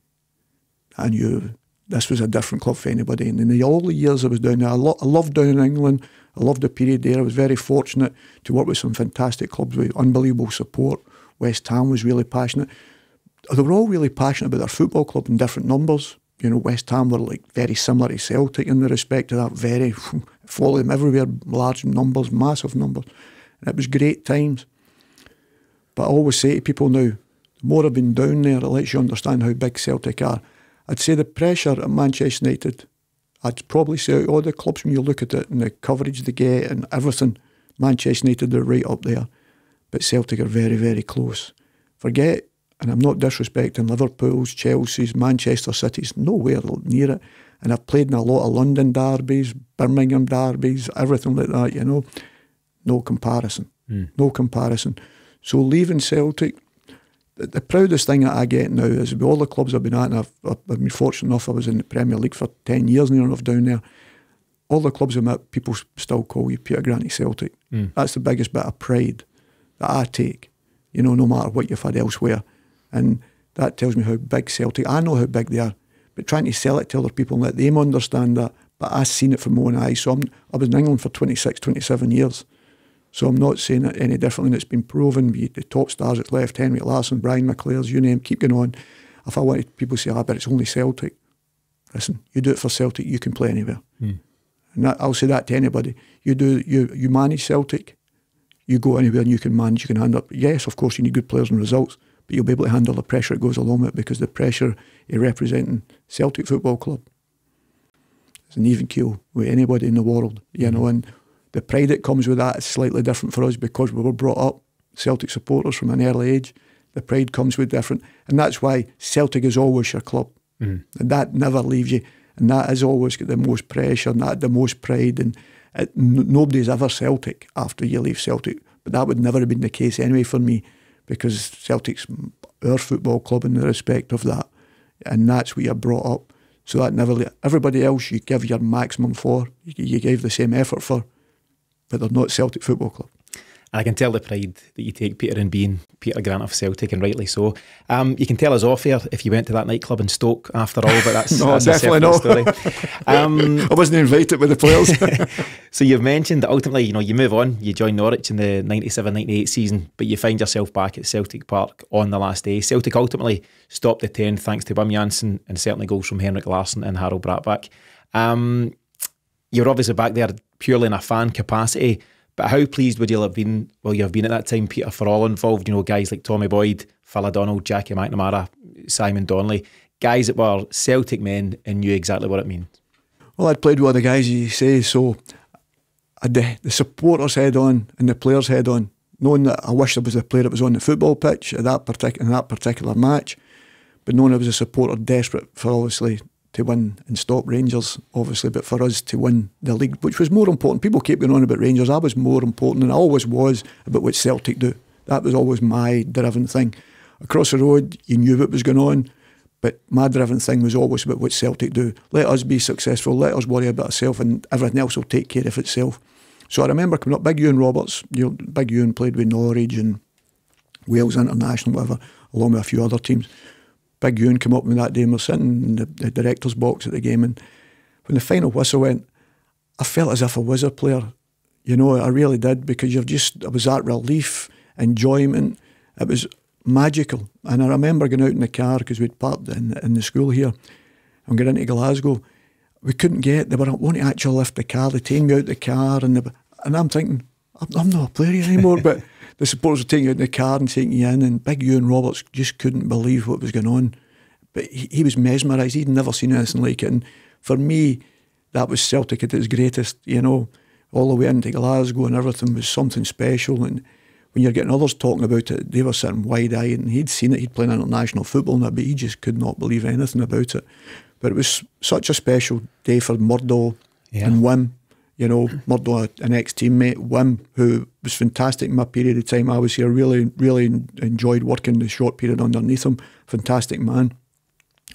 I knew this was a different club for anybody. And in all the years I was down there, I loved down in England, I loved the period there. I was very fortunate to work with some fantastic clubs with unbelievable support. West Ham was really passionate. They were all really passionate about their football club in different numbers. You know, West Ham were like very similar to Celtic in the respect of that, very, follow them everywhere, large numbers, massive numbers. And it was great times. But I always say to people now, the more I've been down there, it lets you understand how big Celtic are. I'd say the pressure at Manchester United, I'd probably say out of all the clubs, when you look at it and the coverage they get and everything, Manchester United are right up there. But Celtic are very, very close. Forget, and I'm not disrespecting Liverpool's, Chelsea's, Manchester City's, nowhere near it. And I've played in a lot of London derbies, Birmingham derbies, everything like that, you know. No comparison. No comparison. So leaving Celtic, the proudest thing that I get now is with all the clubs I've been at, and I've been fortunate enough, I was in the Premier League for 10 years near enough down there. All the clubs I'm at, people still call you Peter Granty Celtic. That's the biggest bit of pride that I take, you know, no matter what you've had elsewhere. And that tells me how big Celtic, I know how big they are, but trying to sell it to other people and let them understand that, but I've seen it from my own eyes. So I was in England for 26, 27 years. So I'm not saying it any differently, and it's been proven. The top stars at left, Henrik Larsson, Brian McClares, you name, keep going on. If I wanted people to say, but it's only Celtic. Listen, you do it for Celtic, you can play anywhere. And I'll say that to anybody. You manage Celtic, you go anywhere and you can manage, you can handle it. Yes, of course, you need good players and results, but you'll be able to handle the pressure that goes along with it, because the pressure of representing Celtic Football Club is an even keel with anybody in the world, you know, and the pride that comes with that is slightly different for us because we were brought up Celtic supporters from an early age. The pride comes with different, and that's why Celtic is always your club, and that never leaves you, and that has always got the most pressure and that the most pride, and nobody's ever Celtic after you leave Celtic, but that would never have been the case anyway for me, because Celtic's our football club in the respect of that, and that's what you're brought up. So that never, everybody else you give your maximum for, you gave the same effort for, but they're not Celtic Football Club. And I can tell the pride that you take, Peter, in being Peter Grant of Celtic, and rightly so. You can tell us off air if you went to that nightclub in Stoke after all, but that's, no, that's definitely a separate story. I wasn't invited with the players. So you've mentioned that ultimately, you know, you move on, you join Norwich in the 97-98 season, but you find yourself back at Celtic Park on the last day. Celtic ultimately stopped the 10 thanks to Wim Jansen and certainly goals from Henrik Larsson and Harold Bratback. You're obviously back there purely in a fan capacity, but how pleased would you have been, well, you have been at that time, Peter, for all involved, you know, guys like Tommy Boyd, Phil O'Donnell, Jackie McNamara, Simon Donnelly, guys that were Celtic men and knew exactly what it means? Well, I'd played with other guys, you say, so I had the supporters head on and the players head on, knowing that I wish there was a player that was on the football pitch at that particular match, but knowing I was a supporter desperate for, obviously, to win and stop Rangers, obviously, but for us to win the league, which was more important. People keep going on about Rangers. I was more important, and I always was, about what Celtic do. That was always my driven thing. Across the road, you knew what was going on, but my driven thing was always about what Celtic do. Let us be successful, let us worry about ourselves, and everything else will take care of itself. So I remember coming up, Big Ewan Roberts, Big Ewan played with Norwich and Wales International, whatever, along with a few other teams. Big Ewan came up with me that day, and we're sitting in the director's box at the game, and when the final whistle went, I felt as if I was a player. You know, I really did, because it was that relief, enjoyment. It was magical. And I remember going out in the car, because we'd parked in the school here, and got into Glasgow. We couldn't they were wanting to actually lift the car. They taken me out the car, and I'm thinking, I'm not a player here anymore, but the supporters were taking you out in the car and taking you in, and Big Ewan Roberts just couldn't believe what was going on. But he was mesmerised. He'd never seen anything like it. And for me, that was Celtic at its greatest, you know, all the way into Glasgow, and everything was something special. And when you're getting others talking about it, they were sitting wide-eyed, and he'd seen it, he'd played international football now, but he just could not believe anything about it. But it was such a special day for Murdo and Wim. You know, Murdo, an ex-teammate, Wim, who was fantastic in my period of time I was here, really, really enjoyed working the short period underneath him. Fantastic man,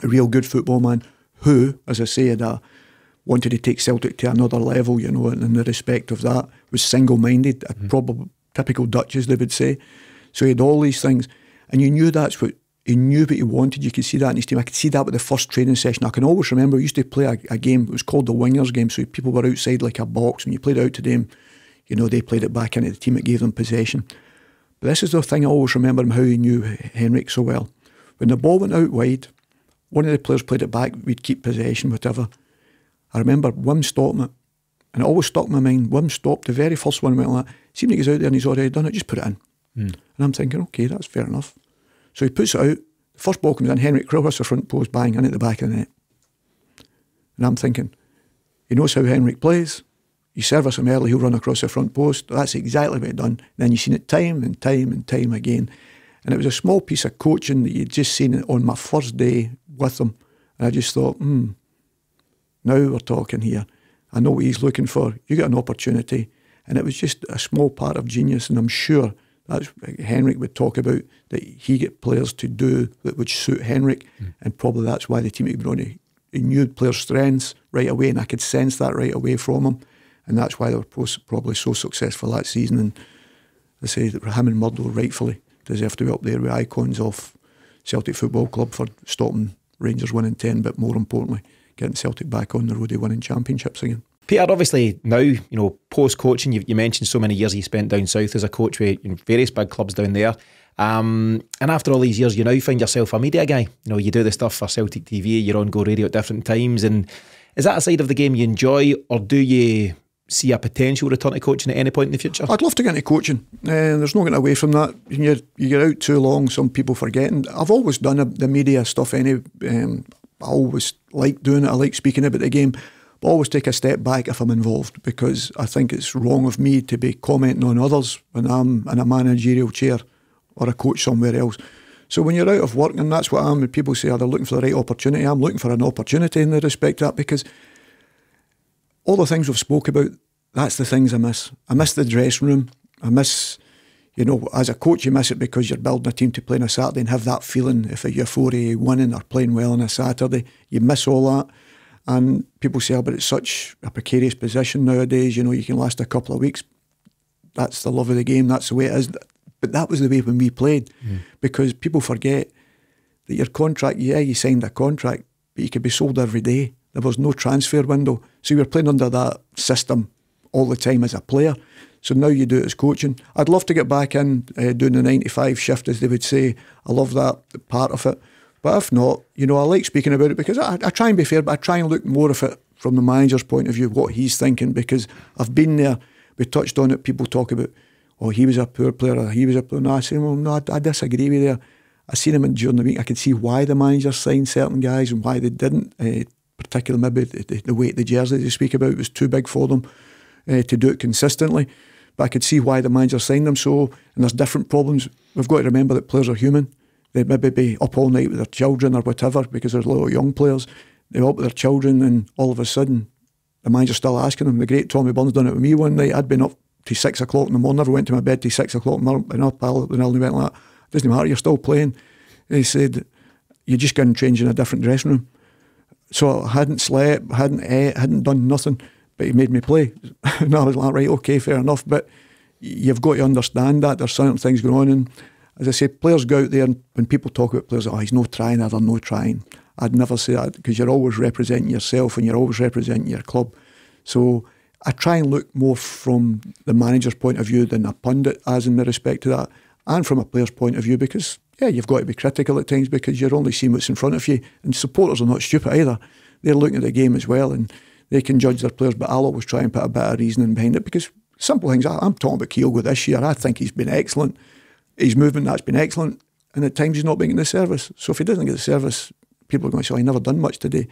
a real good football man, who, as I say, had wanted to take Celtic to another level, you know, and in the respect of that, was single-minded, a probable typical Dutch, as they would say. So he had all these things, and you knew that's what he knew what he wanted. You could see that in his team. I could see that with the first training session. I can always remember we used to play a game, it was called the Wingers game, so people were outside like a box, and you played it out to them, you know, they played it back into the team that gave them possession. But this is the thing I always remember him, how he knew Henrik so well. When the ball went out wide, one of the players played it back, we'd keep possession, whatever. I remember Wim stopping it, and it always stuck in my mind. Wim stopped, the very first one went like that. Seemed like he's out there and he's already done it, just put it in. And I'm thinking, okay, that's fair enough. So he puts it out, the first ball comes in, Henrik Krauss, the front post, bang, in at the back of the net. And I'm thinking, he knows how Henrik plays, you service him early, he'll run across the front post. That's exactly what he'd done. And then you've seen it time and time and time again. And it was a small piece of coaching that you'd just seen it on my first day with him. And I just thought, now we're talking here. I know what he's looking for. You get an opportunity. And it was just a small part of genius, and I'm sure That's Henrik would talk about, that he get players to do that would suit Henrik, and probably that's why the team had grown. He knew players' strengths right away, and I could sense that right away from him, and that's why they were probably so successful that season. And I say that him and Murdo rightfully deserve to be up there with icons of Celtic Football Club for stopping Rangers winning 10, but more importantly, getting Celtic back on the road of winning championships again. Peter, obviously now, post-coaching, you mentioned so many years you spent down south as a coach with various big clubs down there. And after all these years, you now find yourself a media guy. You do the stuff for Celtic TV, you're on Go Radio at different times. And is that a side of the game you enjoy, or do you see a potential return to coaching at any point in the future? I'd love to get into coaching. There's no getting away from that. You get out too long, some people forgetting. I've always done the media stuff anyway. I always like doing it. I like speaking about the game. But always take a step back if I'm involved, because I think it's wrong of me to be commenting on others when I'm in a managerial chair or a coach somewhere else. So when you're out of work, and that's what I am, when people say, they're looking for the right opportunity, I'm looking for an opportunity in the respect to that, because all the things we've spoke about, that's the things I miss. I miss the dressing room. I miss, as a coach, you miss it because you're building a team to play on a Saturday and have that feeling if you're 40 winning or playing well on a Saturday. You miss all that. And people say, but it's such a precarious position nowadays, you can last a couple of weeks. That's the love of the game, that's the way it is. But that was the way when we played, because people forget that your contract, you signed a contract, but you could be sold every day. There was no transfer window. So you were playing under that system all the time as a player. So now you do it as coaching. I'd love to get back in doing the 9-to-5 shift, as they would say. I love that part of it. But if not, I like speaking about it, because I try and be fair, but I try and look more of it from the manager's point of view, what he's thinking, because I've been there, we touched on it, people talk about, he was a poor player, or he was a poor, no, I say, well, no, I disagree with you there. I seen him during the week, I could see why the manager signed certain guys and why they didn't, particularly maybe the weight of the jersey they speak about was too big for them to do it consistently. But I could see why the manager signed them. So, and there's different problems. We've got to remember that players are human. They'd maybe be up all night with their children or whatever, because there's a lot of young players. They're up with their children, and all of a sudden, the manager's still asking them. The great Tommy Burns done it with me one night. I'd been up till 6 o'clock in the morning, never went to my bed till 6 o'clock in the morning, and our pal went like that. Doesn't matter, you're still playing. And he said, you just got to change in a different dressing room. So I hadn't slept, hadn't ate, hadn't done nothing, but he made me play. And I was like, right, okay, fair enough. But you've got to understand that there's certain things going on. And as I say, players go out there, and when people talk about players, he's no trying, or they're no trying. I'd never say that, because you're always representing yourself and you're always representing your club. So I try and look more from the manager's point of view than a pundit, as in the respect to that, and from a player's point of view, because, you've got to be critical at times, because you're only seeing what's in front of you. And supporters are not stupid either. They're looking at the game as well, and they can judge their players, but I'll always try and put a bit of reasoning behind it, because simple things, I'm talking about Kyogo this year. I think he's been excellent. His movement, that's been excellent, and at times he's not being getting the service. So if he doesn't get the service, people are going to say, he never done much today.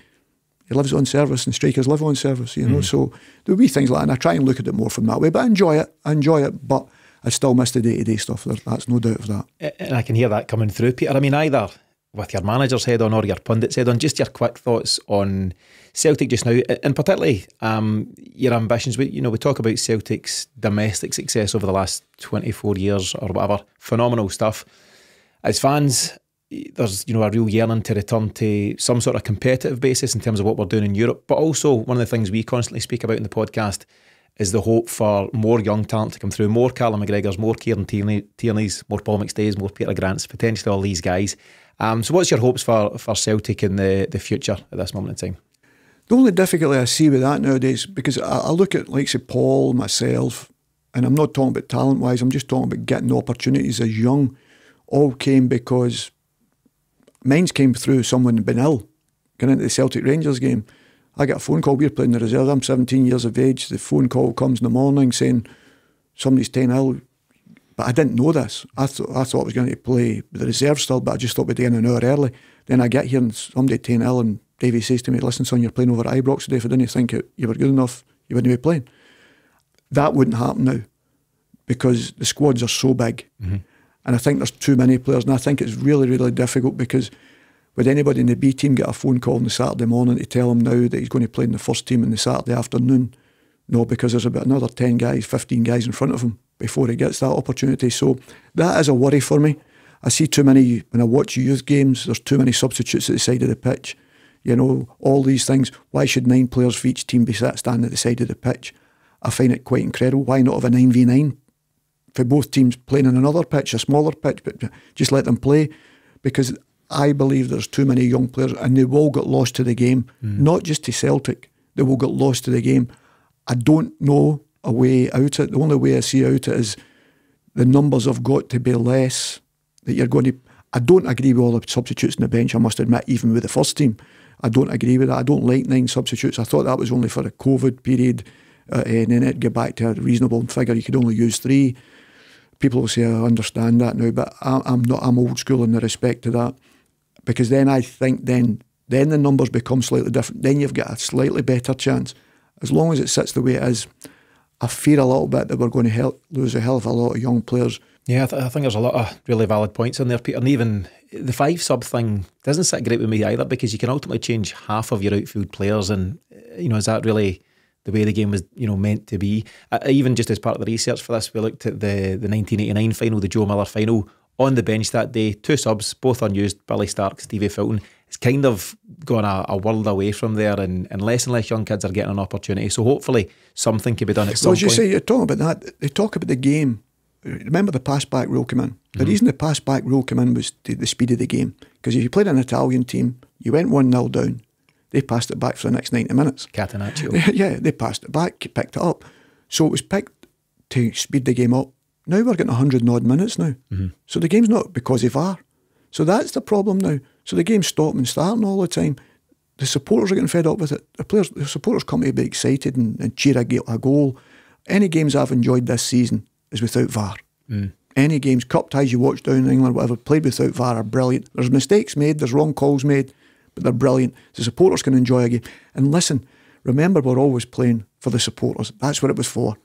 He lives on service, and strikers live on service, So there'll be things like that, and I try and look at it more from that way. But I enjoy it, but I still miss the day-to-day stuff. That's no doubt of that. And I can hear that coming through, Peter. I mean, either with your manager's head on or your pundit's head on, just your quick thoughts on Celtic just now, and particularly your ambitions. We talk about Celtic's domestic success over the last 24 years or whatever, phenomenal stuff. As fans, there's a real yearning to return to some sort of competitive basis in terms of what we're doing in Europe, but also one of the things we constantly speak about in the podcast is the hope for more young talent to come through, more Callum McGregors, more Kieran Tierney's, more Paul McStays, more Peter Grants, potentially all these guys. So what's your hopes for Celtic in the future at this moment in time? The only difficulty I see with that nowadays, because I look at, like, say, Paul, myself, and I'm not talking about talent-wise, I'm just talking about getting opportunities as young, all came because mine's came through someone who'd been ill, going into the Celtic Rangers game. I get a phone call, we're playing the reserves, I'm 17 years of age, the phone call comes in the morning saying somebody's 10 ill, but I didn't know this. I thought I was going to play with the reserve still, but I just thought we'd be in an hour early. Then I get here and somebody 10 ill, and Davey says to me, listen son, you're playing over at Ibrox today, if I didn't think you were good enough, you wouldn't be playing. That wouldn't happen now, because the squads are so big. And I think there's too many players, and I think it's really, really difficult, because would anybody in the B team get a phone call on the Saturday morning to tell him now that he's going to play in the first team on the Saturday afternoon? No, because there's about another 10 guys, 15 guys in front of him before he gets that opportunity. So that is a worry for me. I see too many, when I watch youth games, there's too many substitutes at the side of the pitch. You know, all these things. Why should 9 players for each team be standing at the side of the pitch? I find it quite incredible. Why not have a 9v9 for both teams playing on another pitch, a smaller pitch, but just let them play? Because I believe there's too many young players and they will get lost to the game, not just to Celtic. They will get lost to the game. I don't know a way out it. The only way I see out it is the numbers have got to be less. That you're going to. I don't agree with all the substitutes on the bench, I must admit, even with the first team. I don't agree with that. I don't like 9 substitutes. I thought that was only for the COVID period, and then it'd get back to a reasonable figure. You could only use 3. People will say, I understand that now, but I'm not. I'm old school in the respect to that, because then I think then the numbers become slightly different. Then you've got a slightly better chance. As long as it sits the way it is, I fear a little bit that we're going to lose a hell of a lot of young players. Yeah, I think there's a lot of really valid points in there, Peter. And even the 5 sub thing doesn't sit great with me either, because you can ultimately change half of your outfield players, and is that really the way the game was meant to be? Even just as part of the research for this, we looked at the 1989 final, the Joe Miller final. On the bench that day, 2 subs, both unused, Billy Stark, Stevie Fulton. It's kind of gone a world away from there, and less young kids are getting an opportunity. So hopefully something can be done at some point. As you say, you're talking about that. They talk about the game. Remember the pass-back rule came in. The reason the pass-back rule came in was the speed of the game. Because if you played an Italian team, you went 1-0 down, they passed it back for the next 90 minutes. Catenaccio. Yeah, they passed it back, picked it up. So it was picked to speed the game up. Now we're getting 100 and odd minutes now. So the game's not because of VAR. So that's the problem now. So the game's stopping and starting all the time. The supporters are getting fed up with it. The supporters come to be excited and cheer a goal. Any games I've enjoyed this season is without VAR. Any games, cup ties you watch down in England, whatever, played without VAR are brilliant. There's mistakes made, there's wrong calls made, but they're brilliant. The supporters can enjoy a game. And listen, remember, we're always playing for the supporters. That's what it was for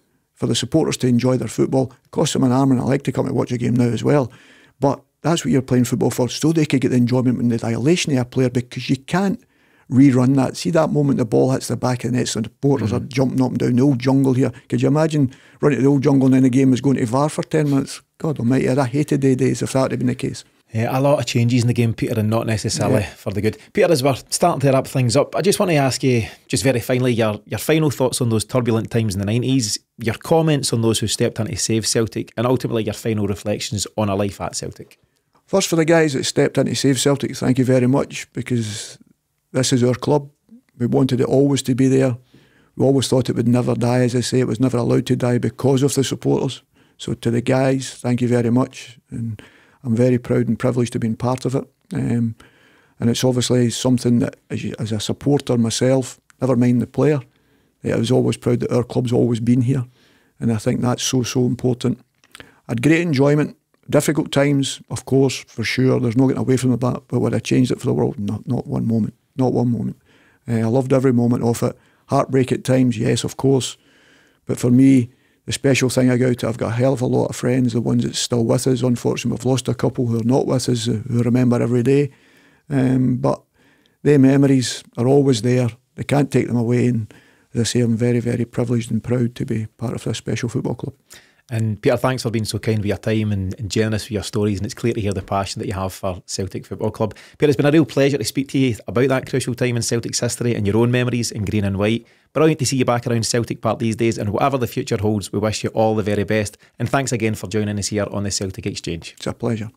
the supporters to enjoy their football. It costs them an arm and a leg to come and watch a game now as well. But that's what you're playing football for, so they could get the enjoyment and the dilation of a player, because you can't rerun that. See that moment the ball hits the back of the net, so the supporters are jumping up and down. The old jungle here. Could you imagine running to the old jungle and then the game was going to VAR for 10 minutes? God almighty, I hated the days if that had been the case. Yeah, a lot of changes in the game, Peter, and not necessarily for the good. Peter, as we're starting to wrap things up, I just want to ask you, just very finally, your final thoughts on those turbulent times in the 90s, your comments on those who stepped in to save Celtic, and ultimately your final reflections on a life at Celtic. First, for the guys that stepped in to save Celtic, thank you very much, because this is our club. We wanted it always to be there. We always thought it would never die, as I say. It was never allowed to die because of the supporters. So to the guys, thank you very much. And I'm very proud and privileged to be part of it. And it's obviously something that, as a supporter myself, never mind the player, I was always proud that our club's always been here. And I think that's so important. I had great enjoyment. Difficult times, of course, for sure. There's no getting away from that. But would I change it for the world? Not one moment. Not one moment. I loved every moment of it. Heartbreak at times, yes, of course. But for me, the special thing I got, I've got a hell of a lot of friends, the ones that's still with us. Unfortunately, we've lost a couple who are not with us, who remember every day. But their memories are always there. They can't take them away. And as I say, I'm very, very privileged and proud to be part of this special football club. And Peter, thanks for being so kind with your time and generous with your stories, and it's clear to hear the passion that you have for Celtic Football Club. Peter, it's been a real pleasure to speak to you about that crucial time in Celtic's history and your own memories in green and white. Brilliant to see you back around Celtic Park these days, and whatever the future holds, we wish you all the very best. And thanks again for joining us here on the Celtic Exchange. It's a pleasure.